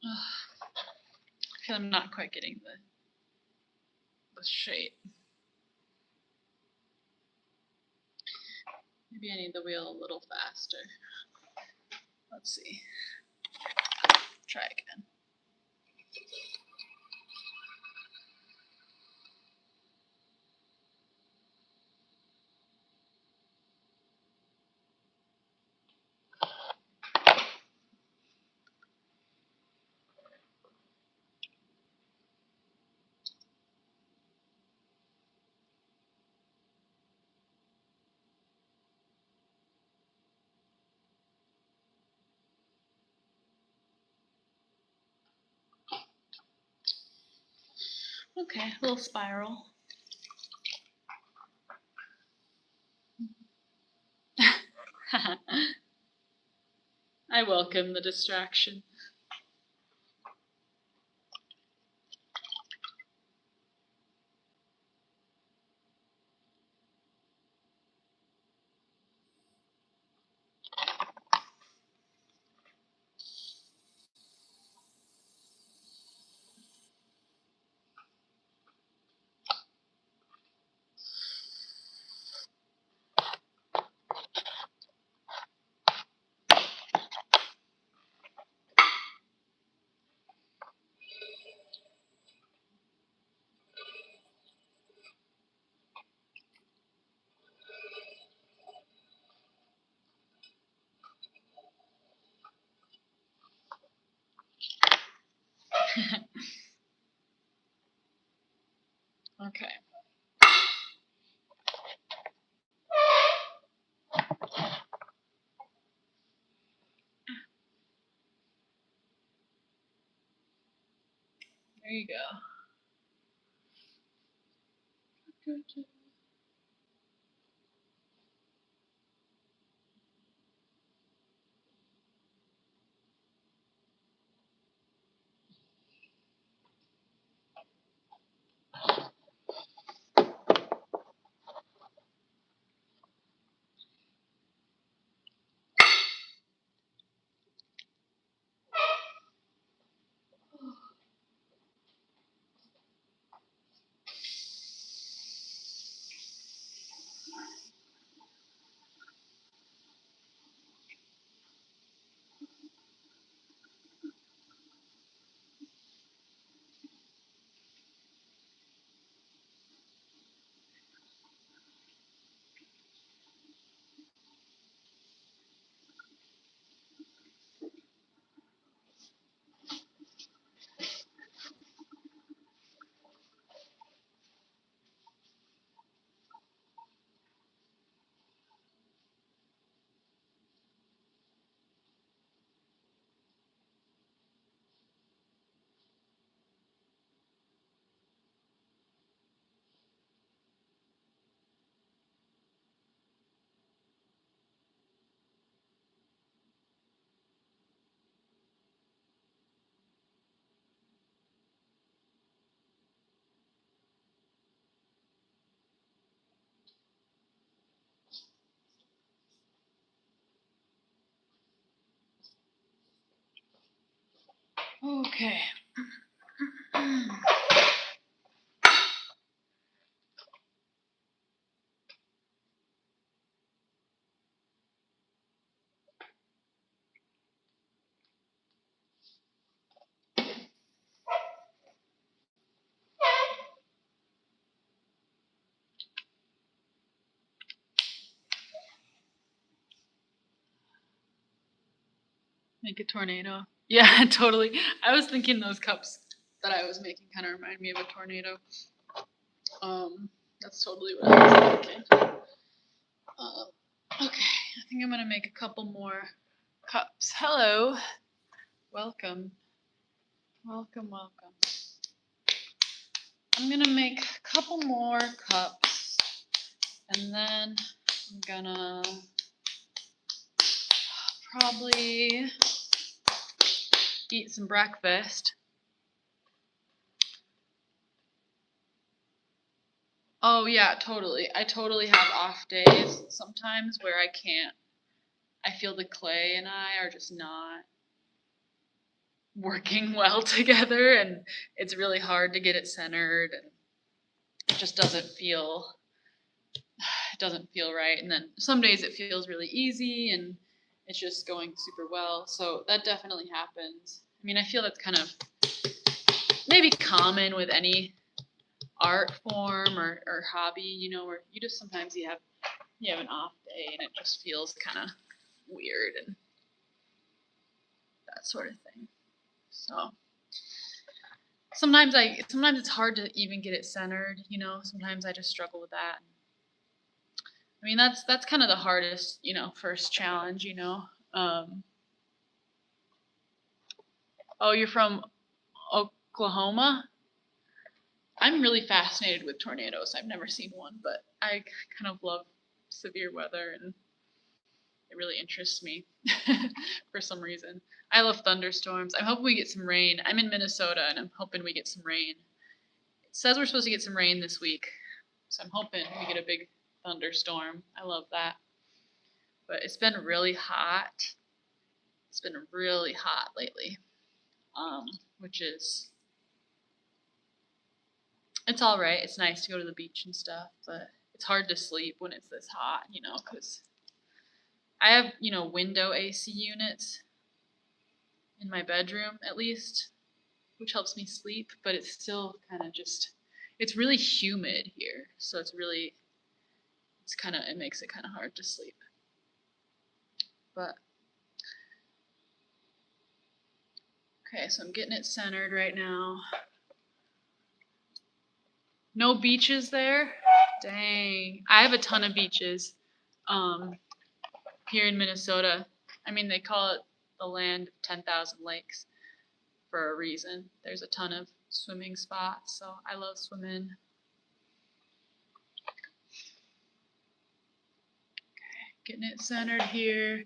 I feel I'm not quite getting the shape. Maybe I need the wheel a little faster. Let's see. Try again. Okay, a little spiral. I welcome the distraction. Okay. There you go. Okay. Make a tornado. Yeah, totally. I was thinking those cups that I was making kind of remind me of a tornado. That's totally what I was thinking. Okay, I think I'm gonna make a couple more cups. Hello, welcome, welcome, welcome. I'm gonna make a couple more cups, and then I'm gonna probably eat some breakfast. Oh yeah, totally. I totally have off days sometimes where I feel the clay and I are just not working well together, and it's really hard to get it centered, and it just doesn't feel right. And then some days it feels really easy and it's just going super well. So that definitely happens. I mean, I feel that's kind of maybe common with any art form or hobby, where you just sometimes you have an off day and it just feels kind of weird and that sort of thing. So sometimes it's hard to even get it centered, Sometimes I just struggle with that. I mean, that's kind of the hardest, first challenge. Oh, you're from Oklahoma? I'm really fascinated with tornadoes. I've never seen one, but I kind of love severe weather, and it really interests me for some reason. I love thunderstorms. I'm hoping we get some rain. I'm in Minnesota, and I'm hoping we get some rain. It says we're supposed to get some rain this week, so I'm hoping we get a big thunderstorm. I love that. But it's been really hot. It's been really hot lately, which is, it's all right. It's nice to go to the beach and stuff, but it's hard to sleep when it's this hot, because I have, window AC units in my bedroom at least, which helps me sleep, but it's still kind of just, it's really humid here, so it makes it kind of hard to sleep. But okay, so I'm getting it centered right now. No beaches there? Dang. I have a ton of beaches here in Minnesota. I mean, they call it the land of 10,000 lakes for a reason. There's a ton of swimming spots, so I love swimming. Okay, getting it centered here.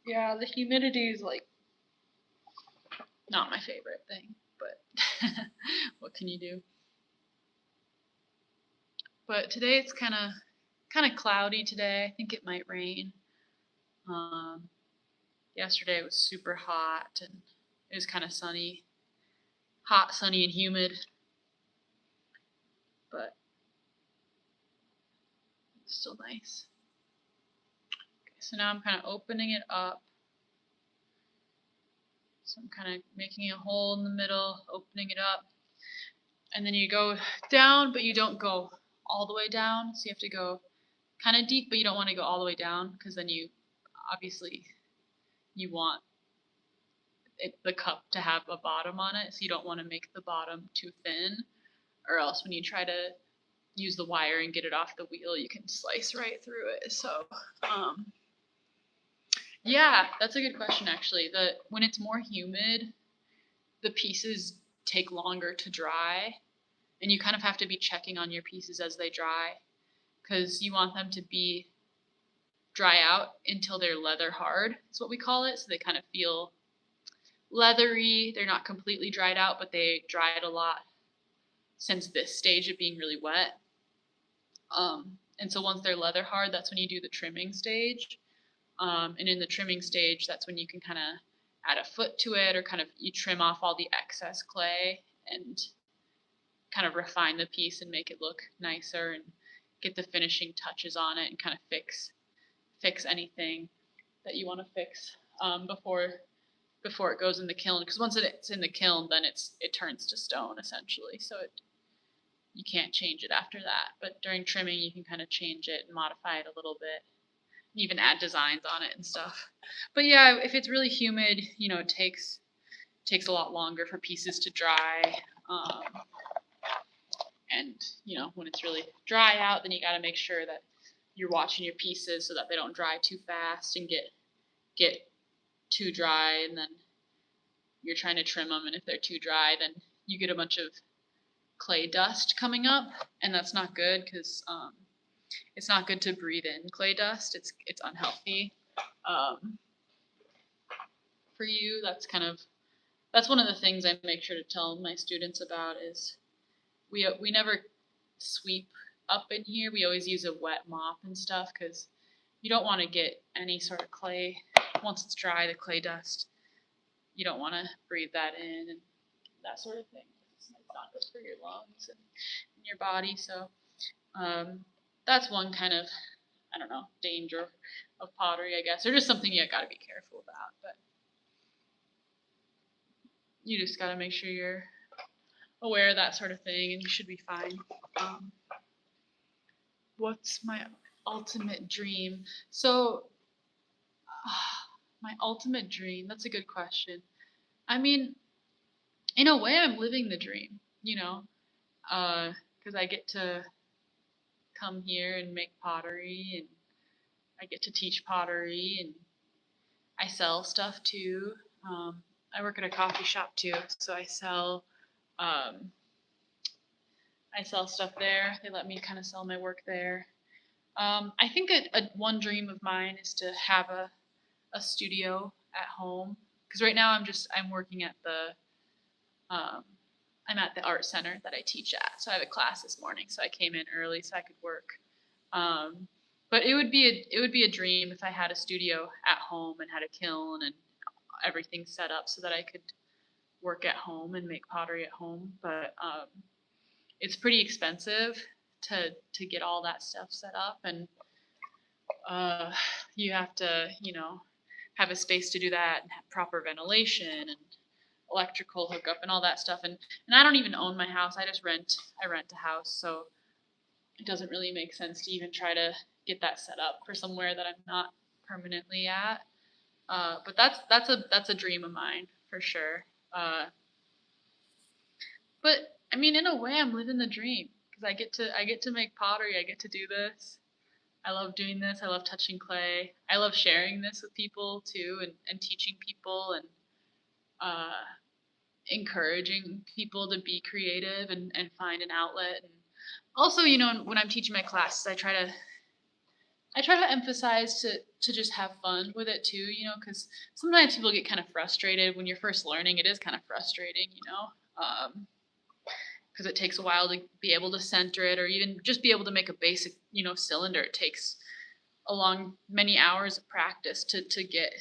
Yeah, the humidity is like not my favorite thing, but what can you do? But today it's kind of cloudy today. I think it might rain. Yesterday it was super hot and it was kind of sunny, hot, sunny, and humid. But it's still nice. Okay, so now I'm kind of opening it up. So I'm kind of making a hole in the middle, opening it up. And then you go down, but you don't go all the way down. So you have to go kind of deep, but you don't want to go all the way down because then you want the cup to have a bottom on it. So you don't want to make the bottom too thin, or else when you try to use the wire and get it off the wheel, you can slice right through it. So, yeah, that's a good question actually. When it's more humid, the pieces take longer to dry, and you kind of have to be checking on your pieces as they dry, because you want them to be dry out until they're leather hard. That's what we call it. So they kind of feel leathery. They're not completely dried out, but they dried a lot since this stage of being really wet. And so once they're leather hard, that's when you do the trimming stage. And in the trimming stage, that's when you can kind of add a foot to it, or kind of you trim off all the excess clay and kind of refine the piece and make it look nicer and get the finishing touches on it and kind of fix anything that you want to fix before it goes in the kiln. Because once it's in the kiln, then it turns to stone essentially. So you can't change it after that. But during trimming, you can kind of change it and modify it a little bit, even add designs on it and stuff. But yeah, if it's really humid, it takes a lot longer for pieces to dry. And when it's really dry out, then you got to make sure that you're watching your pieces so that they don't dry too fast and get too dry, and then you're trying to trim them, and if they're too dry, then you get a bunch of clay dust coming up, and that's not good because it's not good to breathe in clay dust. It's unhealthy for you. That's one of the things I make sure to tell my students about is we never sweep up in here. We always use a wet mop and stuff because you don't want to get any sort of clay. Once it's dry, the clay dust, you don't want to breathe that in and that sort of thing. It's not good for your lungs and your body. So that's one kind of, I don't know, danger of pottery, I guess, or just something you got to be careful about. But you just got to make sure you're aware of that sort of thing, and you should be fine. What's my ultimate dream? So, my ultimate dream, that's a good question. I mean, in a way, I'm living the dream, because I get to come here and make pottery, and I get to teach pottery, and I sell stuff too. I work at a coffee shop too, so I sell I sell stuff there. They let me kind of sell my work there. I think one dream of mine is to have a studio at home, because right now I'm working at um, I'm at the art center that I teach at. So I have a class this morning, so I came in early so I could work. Um, but it would be a dream if I had a studio at home and had a kiln and everything set up so that I could work at home and make pottery at home. But it's pretty expensive to get all that stuff set up, and uh, you have to have a space to do that and have proper ventilation and electrical hookup and all that stuff. And I don't even own my house. I rent a house, so it doesn't really make sense to even try to get that set up for somewhere that I'm not permanently at. But that's a dream of mine for sure. But I mean, in a way, I'm living the dream because I get to make pottery. I get to do this. I love doing this. I love touching clay. I love sharing this with people too, and teaching people and uh, encouraging people to be creative and find an outlet. And also, when I'm teaching my classes, I try to emphasize to just have fun with it too, because sometimes people get kind of frustrated when you're first learning. It is kind of frustrating, because it takes a while to be able to center it or even just be able to make a basic, cylinder. It takes many hours of practice to get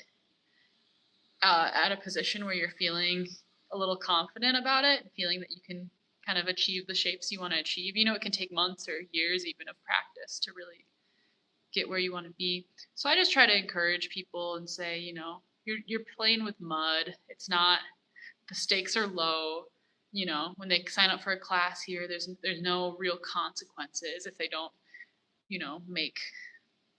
at a position where you're feeling a little confident about it, feeling that you can kind of achieve the shapes you want to achieve. It can take months or years even of practice to really get where you want to be. So I just try to encourage people and say, you're playing with mud. It's not, the stakes are low. When they sign up for a class here, there's no real consequences if they don't, make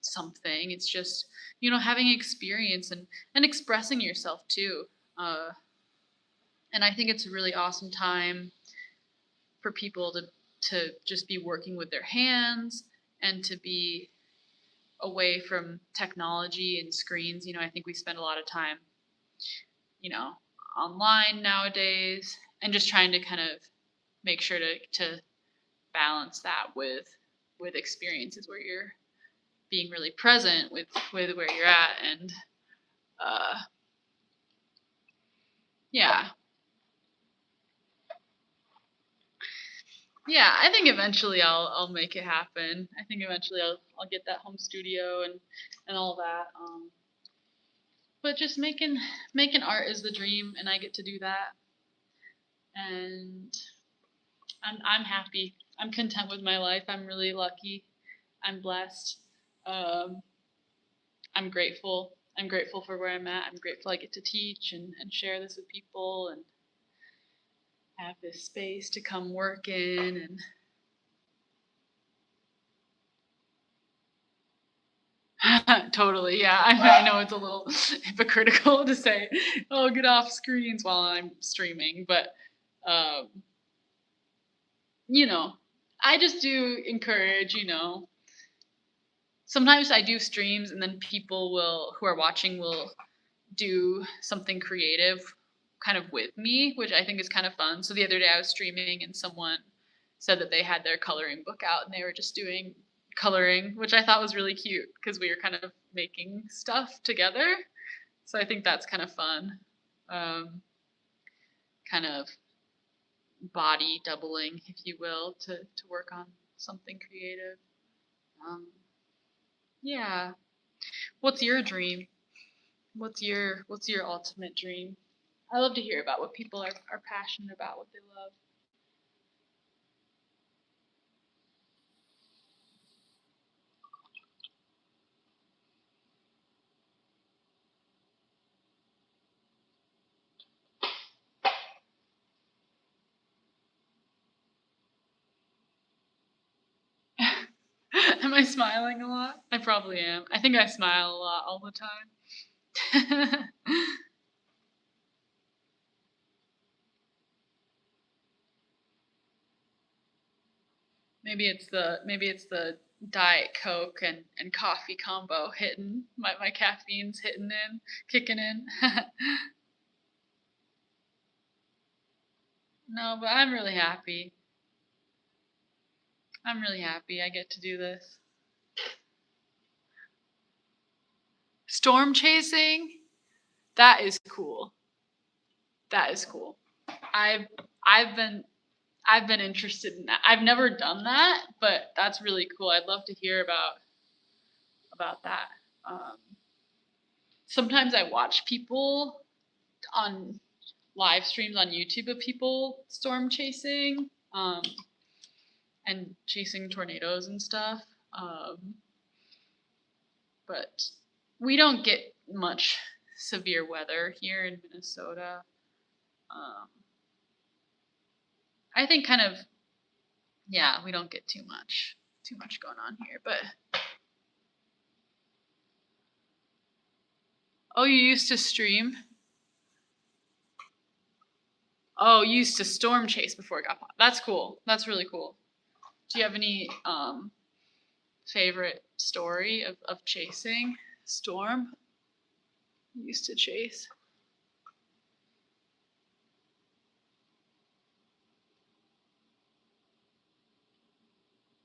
something. It's just, having experience and expressing yourself too. And I think it's a really awesome time for people to just be working with their hands and to be away from technology and screens. I think we spend a lot of time, online nowadays, and just trying to kind of make sure to balance that with experiences where you're being really present with where you're at. And yeah. Yeah, I think eventually I'll make it happen. I think eventually I'll get that home studio and all that. But just making art is the dream, and I get to do that. And I'm happy. I'm content with my life. I'm really lucky. I'm blessed. Um, I'm grateful. I'm grateful for where I'm at. I'm grateful I get to teach and share this with people and have this space to come work in. And totally, yeah. I know it's a little hypocritical to say, "Oh, get off screens" while I'm streaming, but um, you know, I just do encourage. Sometimes I do streams, and then who are watching will do something creative, kind of with me, which I think is kind of fun. So the other day I was streaming, and someone said that they had their coloring book out, and they were just doing coloring, which I thought was really cute because we were kind of making stuff together. So I think that's kind of fun. Kind of body doubling, if you will, to work on something creative. Yeah. What's your dream? What's your ultimate dream? I love to hear about what people are passionate about, what they love. Am I smiling a lot? I probably am. I think I smile a lot all the time. Maybe it's the Diet Coke and coffee combo hitting. My caffeine's hitting in, kicking in. No, but I'm really happy. I'm really happy I get to do this. Storm chasing, that is cool. That is cool. I've I've been I've been interested in that. I've never done that, but that's really cool. I'd love to hear about that. Um, Sometimes I watch people on live streams on YouTube of people storm chasing and chasing tornadoes and stuff. But we don't get much severe weather here in Minnesota. I think kind of, yeah, we don't get too much going on here. But oh, you used to stream? Oh, you used to storm chase before it got hot. That's cool. That's really cool. Do you have any favorite story of chasing storm? You used to chase.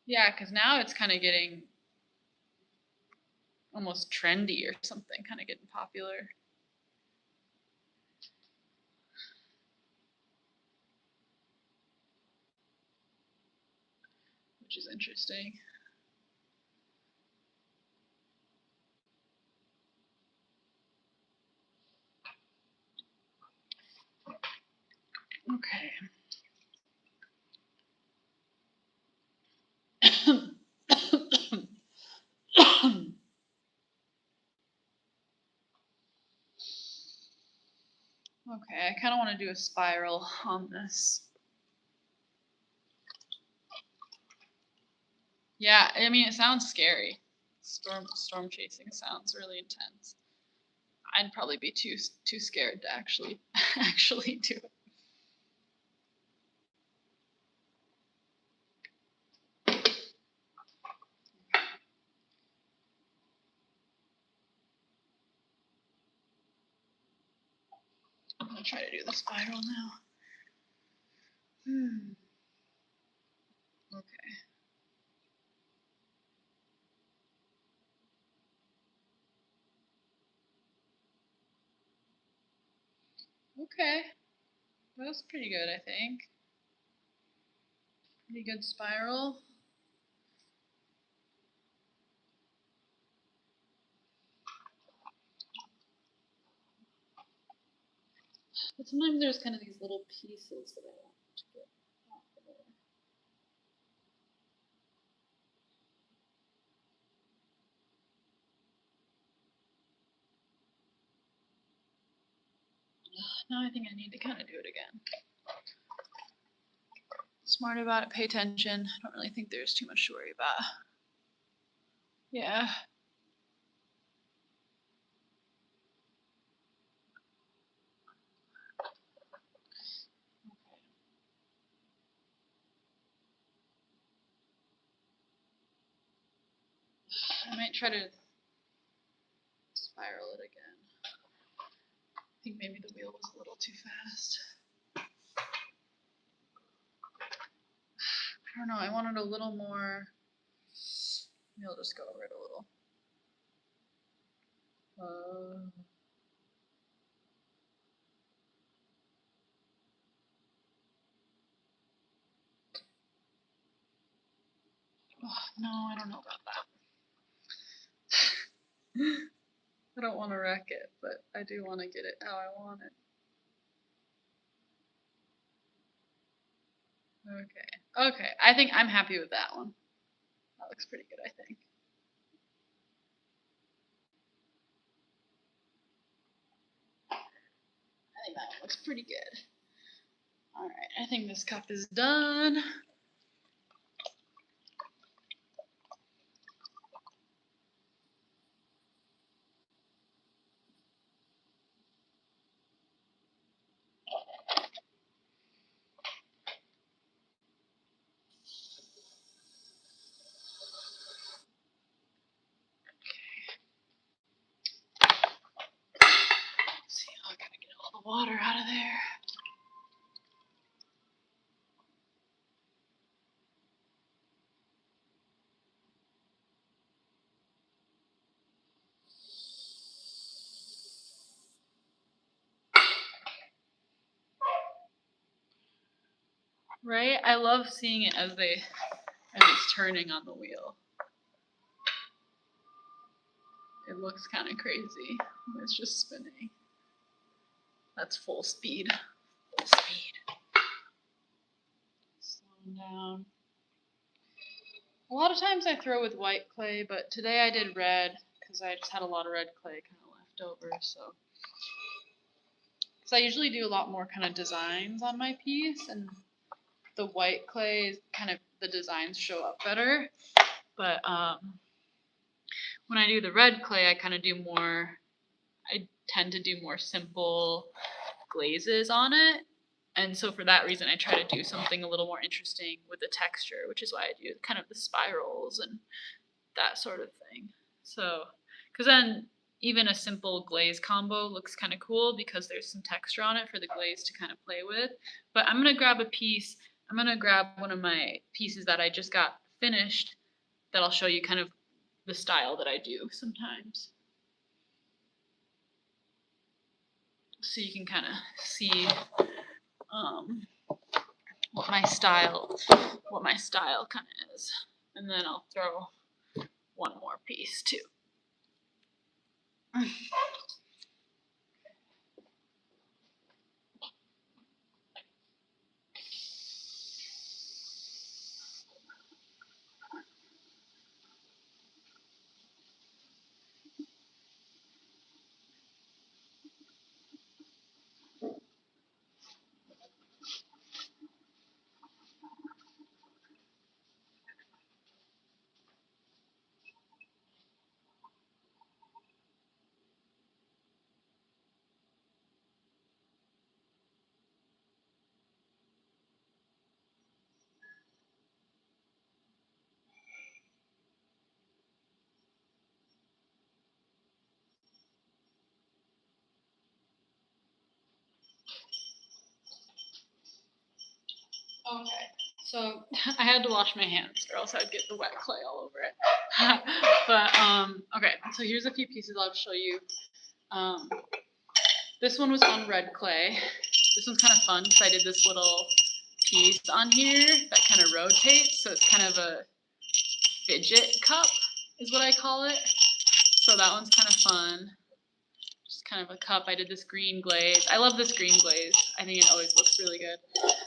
Yeah, because now it's kind of getting almost trendy or something, kind of getting popular. Which is interesting. Okay. Okay, I kind of want to do a spiral on this. Yeah, I mean, it sounds scary. Storm chasing sounds really intense. I'd probably be too scared to actually do it. I'm gonna try to do the spiral now. Okay. Okay. That was pretty good, I think. Pretty good spiral. But sometimes there's kind of these little pieces that I want to get off of there. Now I think I need to kind of do it again. Smart about it, pay attention. I don't really think there's too much to worry about. Yeah. I might try to spiral it again. I think maybe the wheel was a little too fast. I don't know, I wanted a little more. Maybe I'll just go over it a little. Oh, no, I don't know about that. I don't want to wreck it, but I do want to get it how I want it. Okay. Okay. I think I'm happy with that one. That looks pretty good, I think. I think that one looks pretty good. Alright, I think this cup is done. Let's see, I gotta get all the water out of there. Right? I love seeing it as it's turning on the wheel. It looks kind of crazy when it's just spinning. That's full speed. Full speed. Slowing down. A lot of times I throw with white clay, but today I did red because I just had a lot of red clay kind of left over. So, because I usually do a lot more kind of designs on my piece, and the white clay is kind of the designs show up better. But when I do the red clay, I kind of do more. I tend to do more simple glazes on it. And so for that reason, I try to do something a little more interesting with the texture, which is why I do kind of the spirals and that sort of thing. So, because then even a simple glaze combo looks kind of cool because there's some texture on it for the glaze to kind of play with. But I'm going to grab a piece. I'm going to grab one of my pieces that I just got finished that I'll show you kind of the style that I do sometimes. So you can kind of see what my style kind of is. And then I'll throw one more piece too. Okay, so I had to wash my hands or else I'd get the wet clay all over it. But, okay, so here's a few pieces I'll show you. This one was on red clay. This one's kind of fun because I did this little piece on here that kind of rotates, so it's kind of a fidget cup is what I call it. So that one's kind of fun. Just kind of a cup. I did this green glaze. I love this green glaze. I think it always looks really good.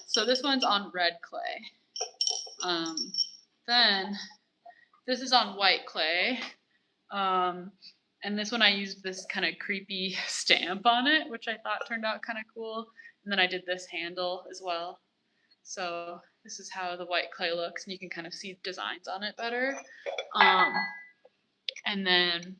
So this one's on red clay. Then this is on white clay. And this one I used this kind of creepy stamp on it, which I thought turned out kind of cool. And then I did this handle as well. So this is how the white clay looks, and you can kind of see designs on it better. And then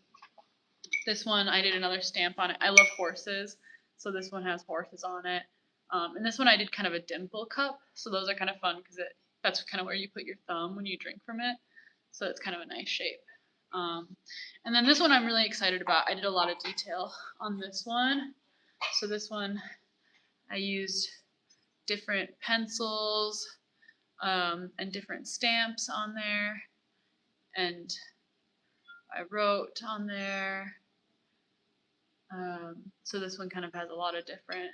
this one, I did another stamp on it. I love horses, so this one has horses on it. And this one I did kind of a dimple cup, so those are kind of fun because that's kind of where you put your thumb when you drink from it. So it's kind of a nice shape. And then this one I'm really excited about. I did a lot of detail on this one. So this one I used different pencils and different stamps on there. And I wrote on there. So this one kind of has a lot of different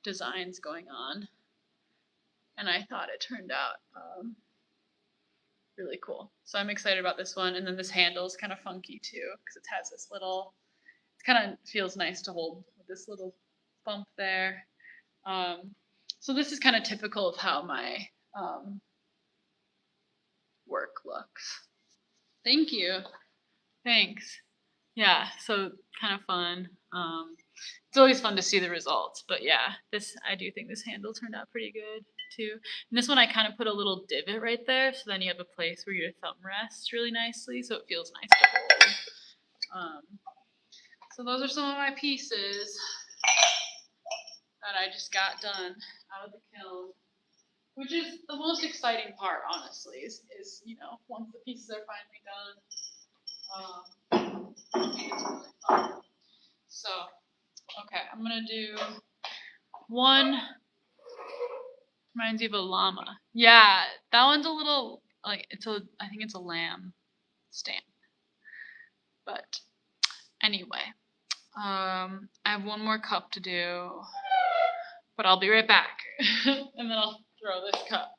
designs going on. And I thought it turned out really cool. So I'm excited about this one. And then this handle is kind of funky too because it has this little, it kind of feels nice to hold with this little bump there. So this is kind of typical of how my work looks. Thank you. Thanks. Yeah, so kind of fun. It's always fun to see the results, but yeah, I do think this handle turned out pretty good too. And this one I kind of put a little divot right there, so then you have a place where your thumb rests really nicely, so it feels nice to hold. So those are some of my pieces that I just got done out of the kiln, which is the most exciting part, honestly, is once the pieces are finally done. It's really fun. So, okay, I'm gonna do one. Reminds you of a llama. Yeah, that one's a little I think it's a lamb stamp. But anyway, I have one more cup to do, but I'll be right back, and then I'll throw this cup.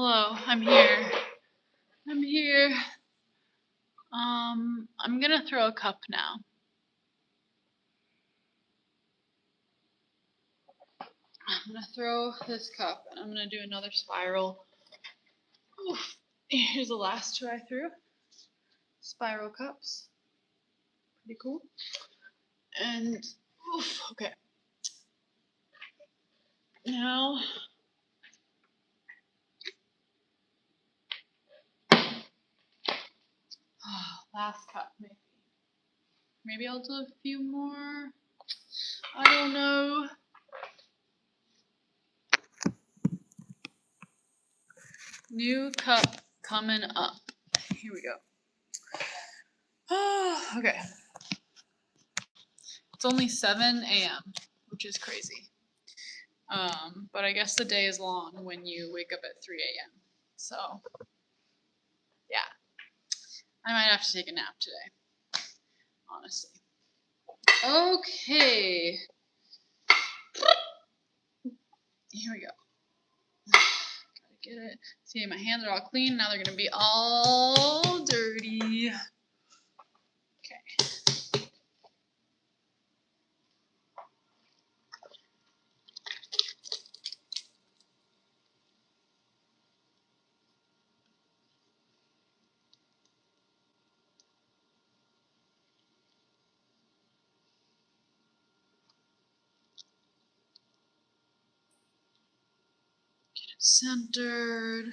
Hello, I'm here. I'm here. I'm gonna throw a cup now. I'm gonna throw this cup and I'm gonna do another spiral. Oof. Here's the last two I threw. Spiral cups. Pretty cool. And oof, okay. Now last cup maybe. Maybe I'll do a few more. I don't know. New cup coming up. Here we go. Okay. It's only 7 a.m., which is crazy. But I guess the day is long when you wake up at 3 a.m. So, yeah. I might have to take a nap today, honestly. Okay. Here we go. Gotta get it. See, my hands are all clean. Now they're going to be all dirty. Okay. Get it centered.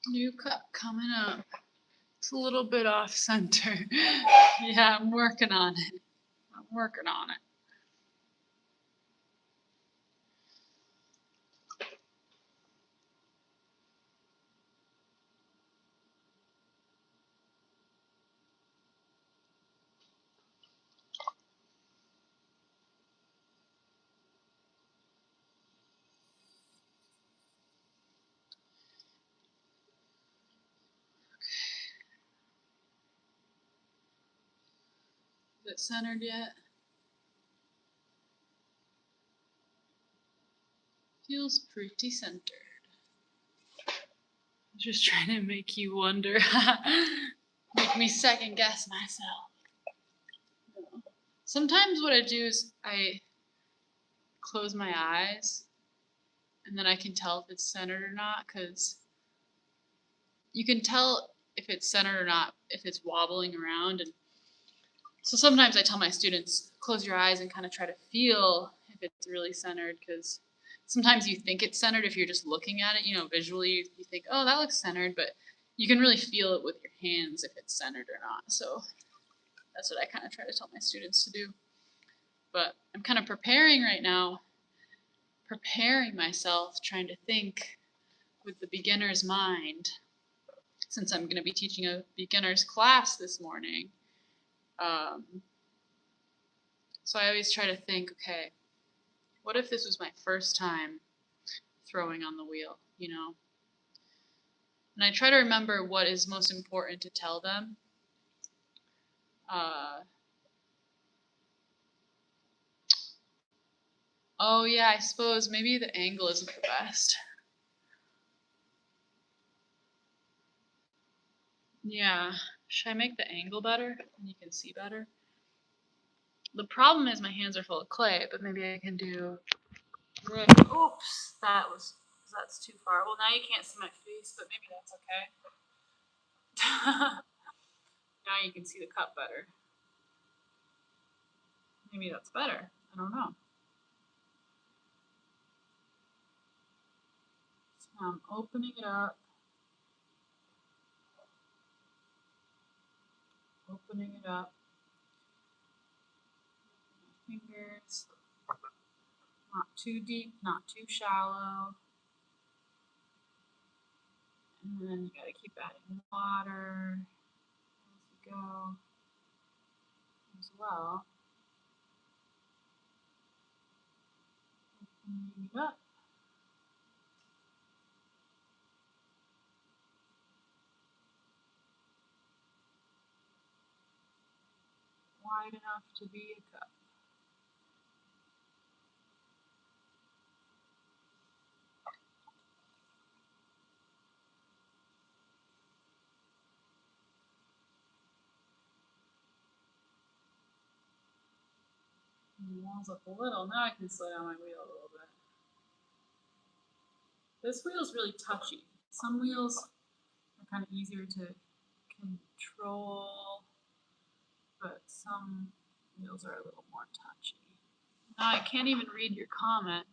New cup coming up. It's a little bit off center. Yeah, I'm working on it. I'm working on it. Is it centered yet? Feels pretty centered. Just trying to make you wonder. Make me second guess myself. Sometimes what I do is I close my eyes and then I can tell if it's centered or not, because you can tell if it's centered or not if it's wobbling around. And so sometimes I tell my students, close your eyes and kind of try to feel if it's really centered, because sometimes you think it's centered if you're just looking at it, visually you think, oh, that looks centered, but you can really feel it with your hands if it's centered or not. So that's what I kind of try to tell my students to do. But I'm kind of preparing right now, preparing myself, trying to think with the beginner's mind, since I'm going to be teaching a beginner's class this morning. So I always try to think, okay, what if this was my first time throwing on the wheel, And I try to remember what is most important to tell them. Oh yeah, I suppose maybe the angle isn't the best. Yeah, should I make the angle better and you can see better? The problem is my hands are full of clay, but maybe I can do this. Oops, that's too far. Well, now you can't see my face, but maybe that's okay. Now you can see the cup better. Maybe that's better. I don't know. So now I'm opening it up. Opening it up. My fingers. Not too deep, not too shallow. And then you gotta keep adding water as you go. as well. Opening it up. Wide enough to be a cup. Walls up a little. Now I can slow down my wheel a little bit. This wheel's really touchy. Some wheels are kind of easier to control, but some wheels are a little more touchy. Now I can't even read your comment.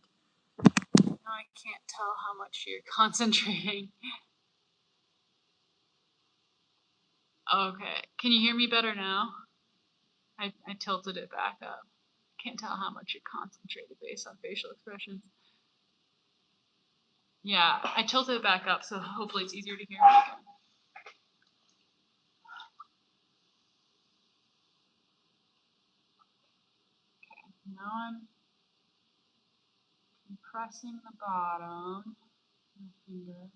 Now I can't tell how much you're concentrating. Okay, can you hear me better now? I tilted it back up. Can't tell how much you're concentrated based on facial expressions. Yeah, I tilted it back up, so hopefully it's easier to hear me again. Okay, now I'm compressing the bottom. My finger.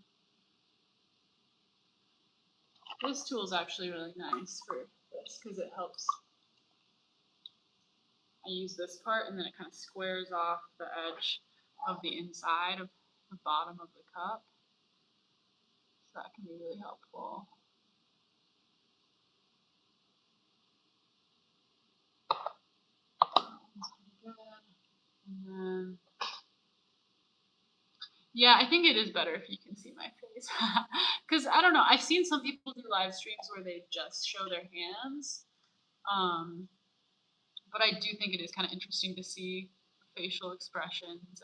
This tool is actually really nice for this because it helps. I use this part and then it kind of squares off the edge of the inside of the bottom of the cup. So that can be really helpful. And then, yeah, I think it is better if you can see my face. Because I don't know, I've seen some people do live streams where they just show their hands. But I do think it is kind of interesting to see facial expressions,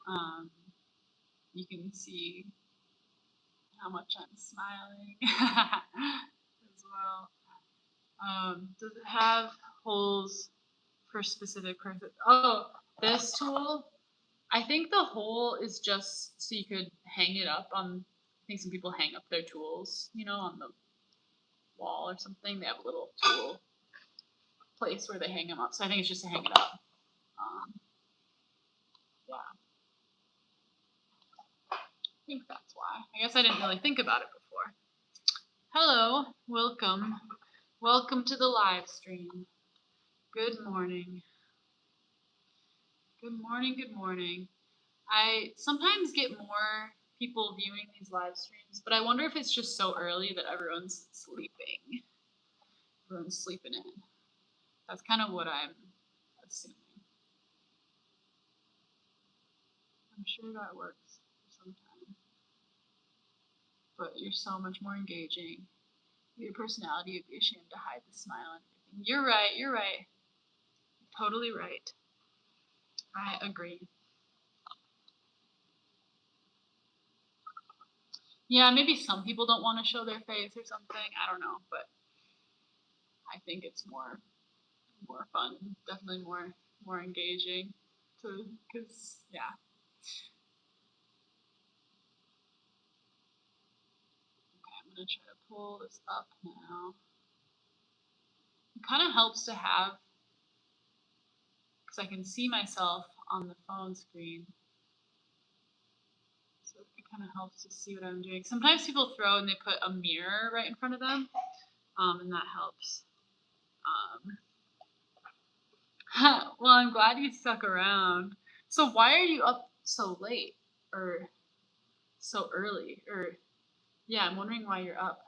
and you can see how much I'm smiling as well. Does it have holes for specific purposes? Oh, this tool, I think the hole is just so you could hang it up on, I think some people hang up their tools, you know, on the wall or something. They have a little tool place where they hang them up. So I think it's just to hang it up. Yeah. I think that's why. I guess I didn't really think about it before. Hello, welcome. Welcome to the live stream. Good morning. Good morning, good morning. I sometimes get more people viewing these live streams, but I wonder if it's just so early that everyone's sleeping. Everyone's sleeping in. That's kind of what I'm assuming. I'm sure that works sometimes. But you're so much more engaging. Your personality would be ashamed to hide the smile and everything. You're right, you're right. Totally right. I agree. Yeah, maybe some people don't want to show their face or something. I don't know, but I think it's more fun, definitely more engaging. Because yeah. Okay, I'm gonna try to pull this up now. It kind of helps to have, because I can see myself on the phone screen. So it kind of helps to see what I'm doing. Sometimes people throw and they put a mirror right in front of them, and that helps. Well, I'm glad you stuck around. So why are you up so late or so early? Or yeah, I'm wondering why you're up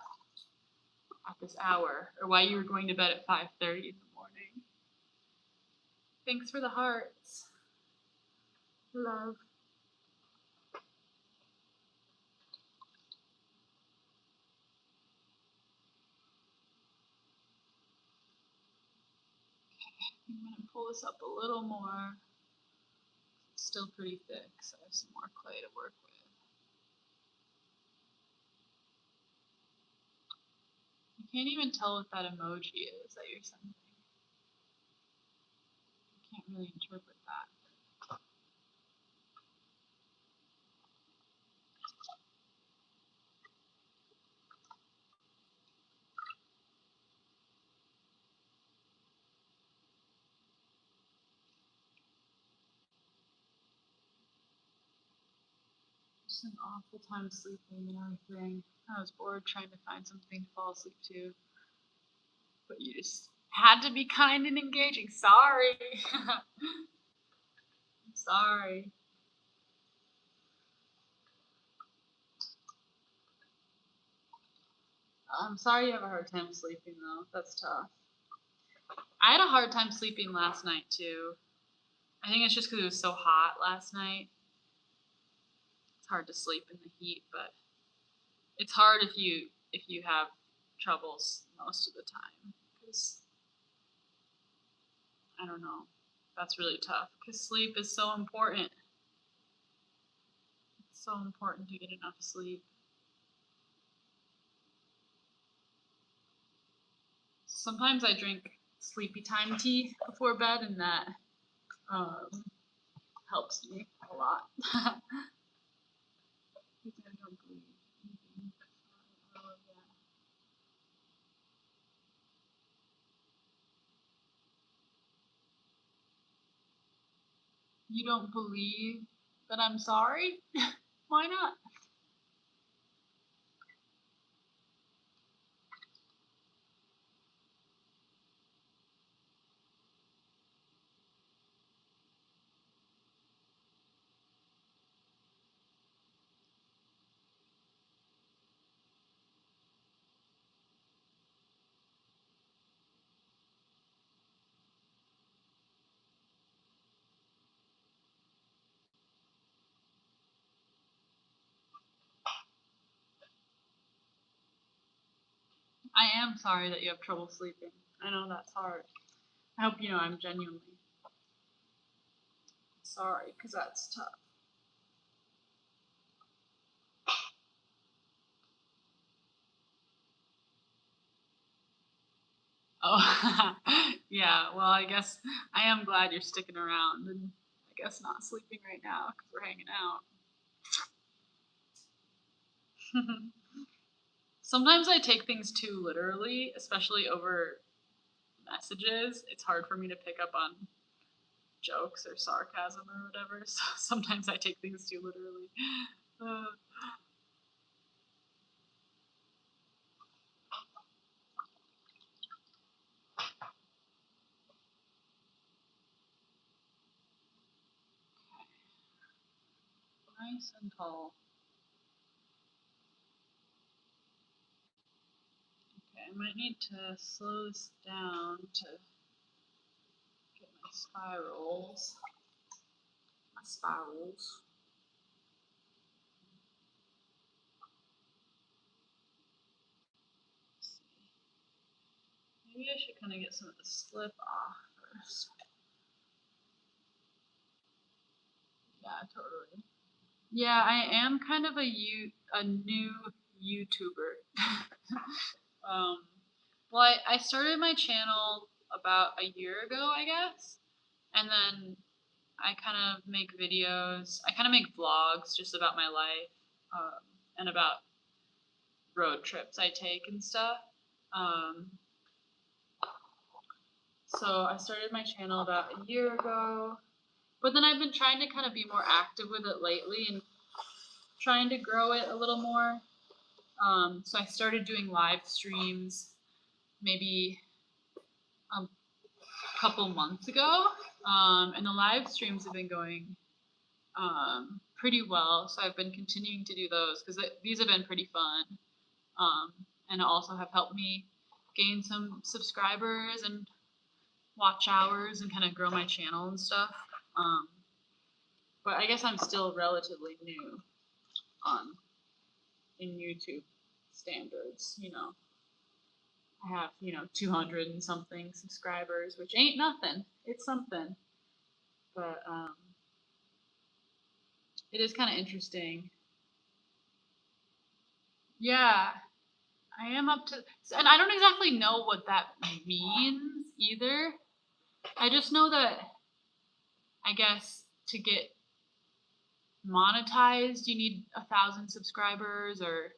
at this hour or why you were going to bed at 5:30 in the morning. Thanks for the hearts. Love. I'm going to pull this up a little more. It's still pretty thick, so I have some more clay to work with. You can't even tell what that emoji is that you're sending. You can't really interpret that. Just an awful time sleeping and everything. I was bored trying to find something to fall asleep to. But you just had to be kind and engaging. Sorry. Sorry. I'm sorry you have a hard time sleeping though. That's tough. I had a hard time sleeping last night too. I think it's just because it was so hot last night. It's hard to sleep in the heat, but it's hard if you have troubles most of the time. Because I don't know, that's really tough. Because sleep is so important. It's so important to get enough sleep. Sometimes I drink sleepy time tea before bed, and that um, helps me a lot. You don't believe that I'm sorry? Why not? I am sorry that you have trouble sleeping. I know that's hard. I hope you know I'm genuinely sorry, because that's tough. Oh, yeah. Well, I guess I am glad you're sticking around, and I guess not sleeping right now because we're hanging out. Sometimes I take things too literally, especially over messages. It's hard for me to pick up on jokes or sarcasm or whatever. So sometimes I take things too literally. Uh, nice and tall. Okay, I might need to slow this down to get my spirals. My spirals. Maybe I should kind of get some of the slip off first. Yeah, totally. Yeah, I am kind of a new YouTuber. um, well, I started my channel about a year ago, I guess, and then I kind of make videos. I kind of make vlogs just about my life and about road trips I take and stuff. Um, so I started my channel about a year ago, but then I've been trying to kind of be more active with it lately and trying to grow it a little more. So I started doing live streams maybe a couple months ago, and the live streams have been going pretty well. So I've been continuing to do those because these have been pretty fun, and also have helped me gain some subscribers and watch hours and kind of grow my channel and stuff. Um, but I guess I'm still relatively new on in YouTube standards. I have 200 and something subscribers, which ain't nothing. It's something, but it is kind of interesting. Yeah, I am up to, and I don't exactly know what that means either. I just know that I guess to get monetized, you need 1,000 subscribers or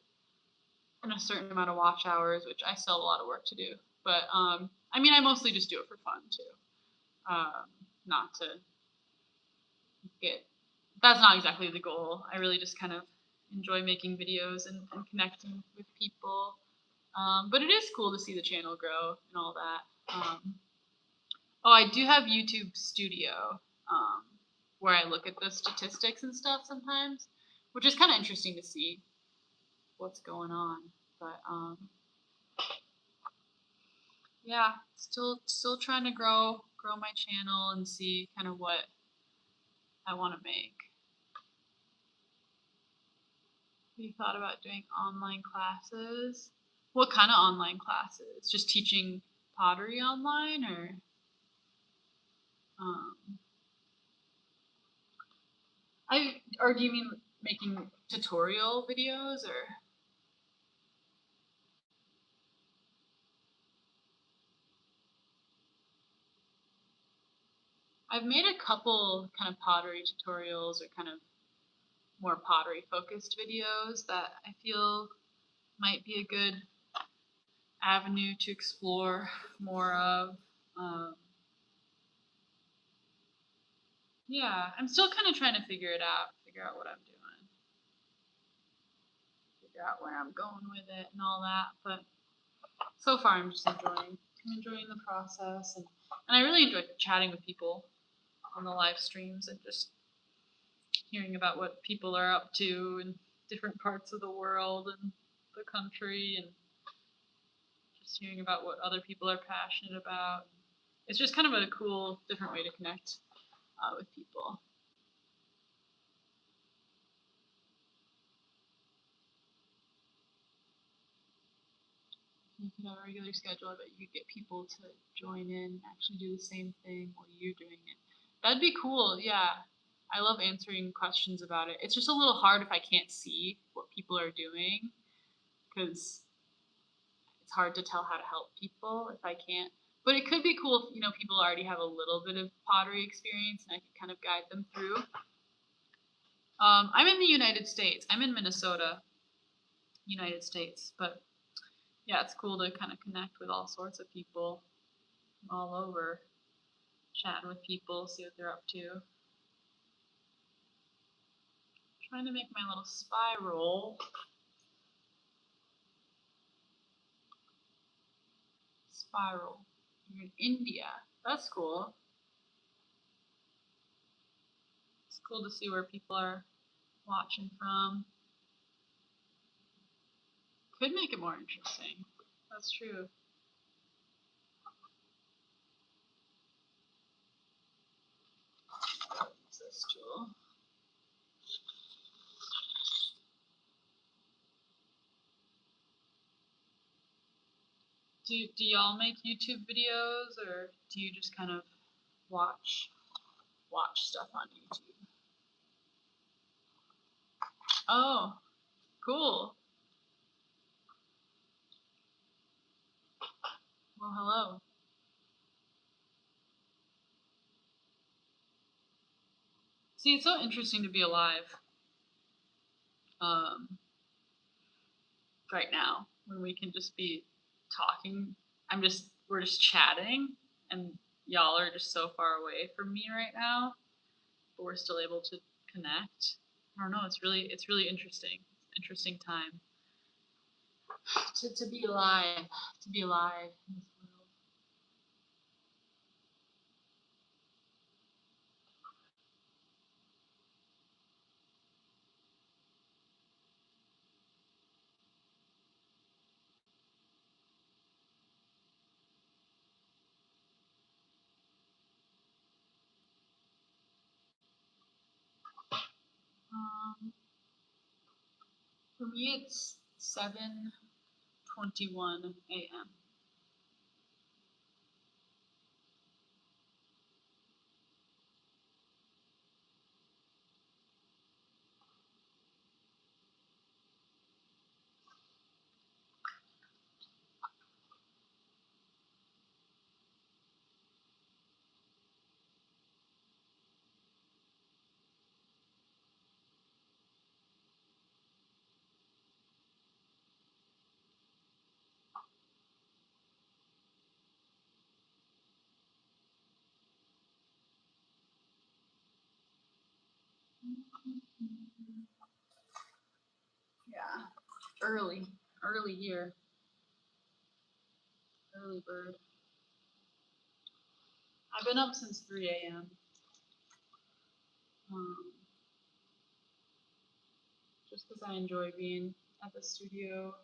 and a certain amount of watch hours, which I still have a lot of work to do. But I mean, I mostly just do it for fun too, not to get. That's not exactly the goal. I really just kind of enjoy making videos and connecting with people. But it is cool to see the channel grow and all that. Oh, I do have YouTube Studio, where I look at the statistics and stuff sometimes, which is kind of interesting to see what's going on. But yeah, still trying to grow my channel and see kind of what I want to make. Have you thought about doing online classes? What kind of online classes? Just teaching pottery online, um, or do you mean making tutorial videos or? I've made a couple kind of pottery tutorials or kind of more pottery focused videos that I feel might be a good avenue to explore more of. Um, yeah, I'm still kind of trying to figure out what I'm doing, figure out where I'm going with it and all that. But so far, I'm enjoying the process, and I really enjoy chatting with people on the live streams and just hearing about what people are up to in different parts of the world and the country, and just hearing about what other people are passionate about. It's just kind of a cool, different way to connect with people. You could have a regular schedule. I bet you could get people to join in and actually do the same thing while you're doing it. That'd be cool. Yeah. I love answering questions about it. It's just a little hard if I can't see what people are doing because it's hard to tell how to help people if I can't. But it could be cool if people already have a little bit of pottery experience and I could kind of guide them through. I'm in the United States. I'm in Minnesota, United States. But yeah, it's cool to kind of connect with all sorts of people all over, chatting with people, see what they're up to. Trying to make my little spiral. Spiral. You're in India. That's cool. It's cool to see where people are watching from. Could make it more interesting. That's true. What's this tool? Do y'all make YouTube videos or do you just kind of watch stuff on YouTube? Oh, cool. Well, hello. See, it's so interesting to be alive um, right now when we can just be talking. We're just chatting, and y'all are just so far away from me right now, but we're still able to connect. I don't know. It's really interesting. It's an interesting time to be alive, to be alive in this world. For me, it's 7:21 a.m. early here. Early bird. I've been up since 3 a.m. Just because I enjoy being at the studio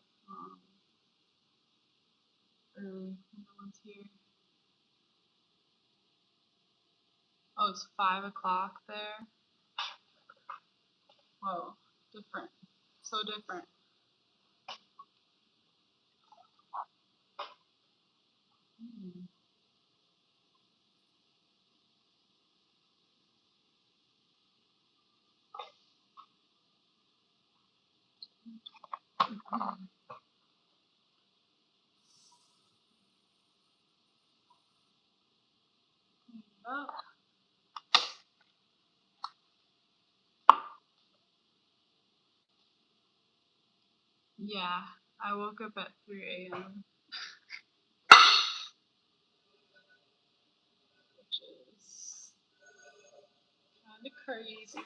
early when no one's here. Oh, it's 5 o'clock there. Whoa, different. So different. Oh. Yeah, I woke up at 3 a.m. which is kind of crazy.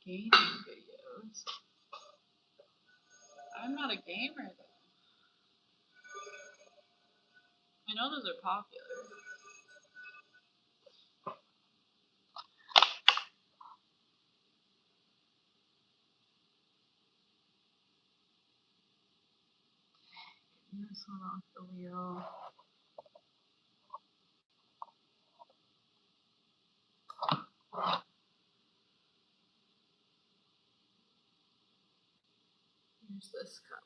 Gaming videos. I'm not a gamer though. I know those are popular. This one off the wheel. Here's this cup.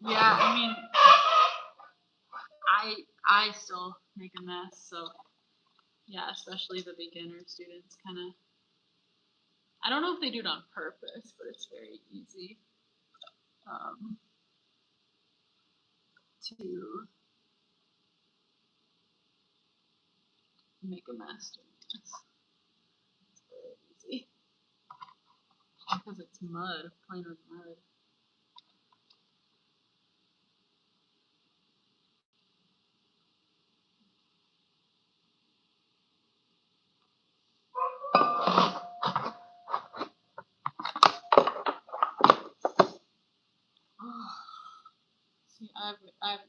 Yeah, I mean, I still make a mess, so yeah, especially the beginner students kind of. I don't know if they do it on purpose, but it's very easy to make a mess doing this. It's very easy because it's mud, plain with mud. See, I've made a mess.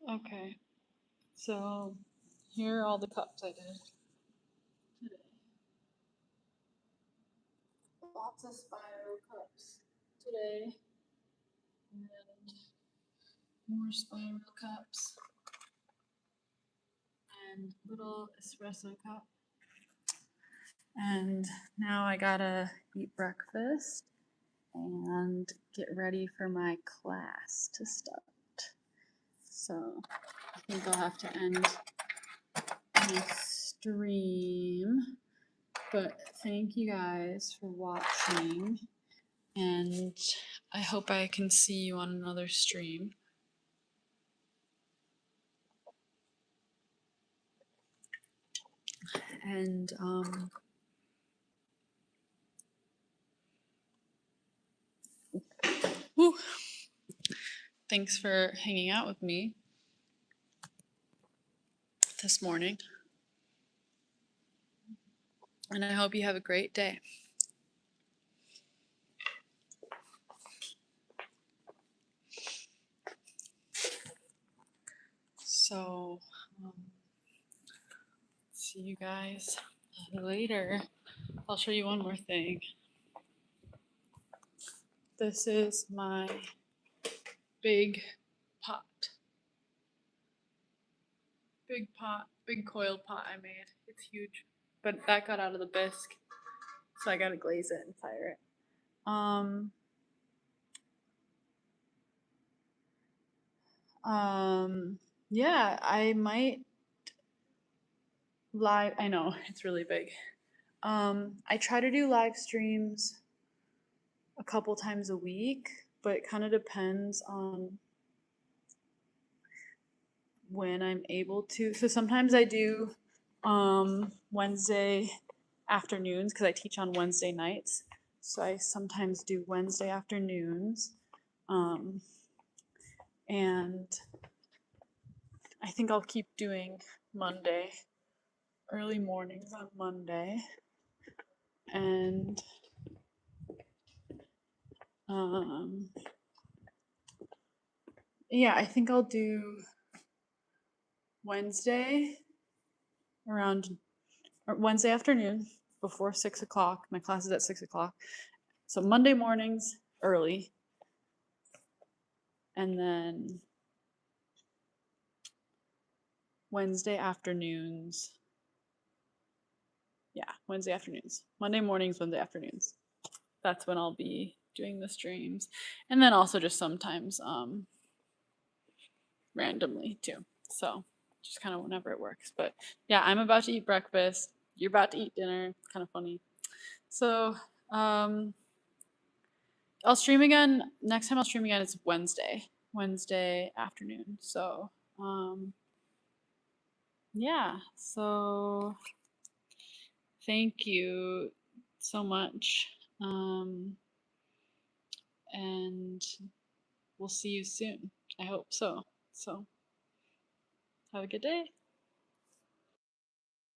Okay, so here are all the cups I did today. Lots of spiral cups today, and more spiral cups, and little espresso cup. And now I gotta eat breakfast and get ready for my class to start. So I think I'll have to end my stream. But thank you guys for watching, and I hope I can see you on another stream. And whew, thanks for hanging out with me this morning. And I hope you have a great day. So, see you guys later. I'll show you one more thing. This is my big pot. Big pot, big coiled pot I made. It's huge. But that got out of the bisque, so I gotta glaze it and fire it. Yeah, I might live, I know, it's really big. I try to do live streams a couple times a week, but it kind of depends on when I'm able to. So sometimes I do Wednesday afternoons because I teach on Wednesday nights. So I sometimes do Wednesday afternoons. And I think I'll keep doing Monday, early mornings on Monday. And yeah, I think I'll do Wednesday Wednesday afternoon before 6 o'clock. My class is at 6 o'clock. So Monday mornings early. And then Wednesday afternoons. Yeah, Wednesday afternoons. Monday mornings, Wednesday afternoons. That's when I'll be doing the streams. And then also just sometimes randomly too. So just kind of whenever it works. But yeah, I'm about to eat breakfast. You're about to eat dinner. Kind of funny. So I'll stream again. Next time I'll stream again is Wednesday afternoon. So yeah, so thank you so much. And we'll see you soon. I hope so. So have a good day.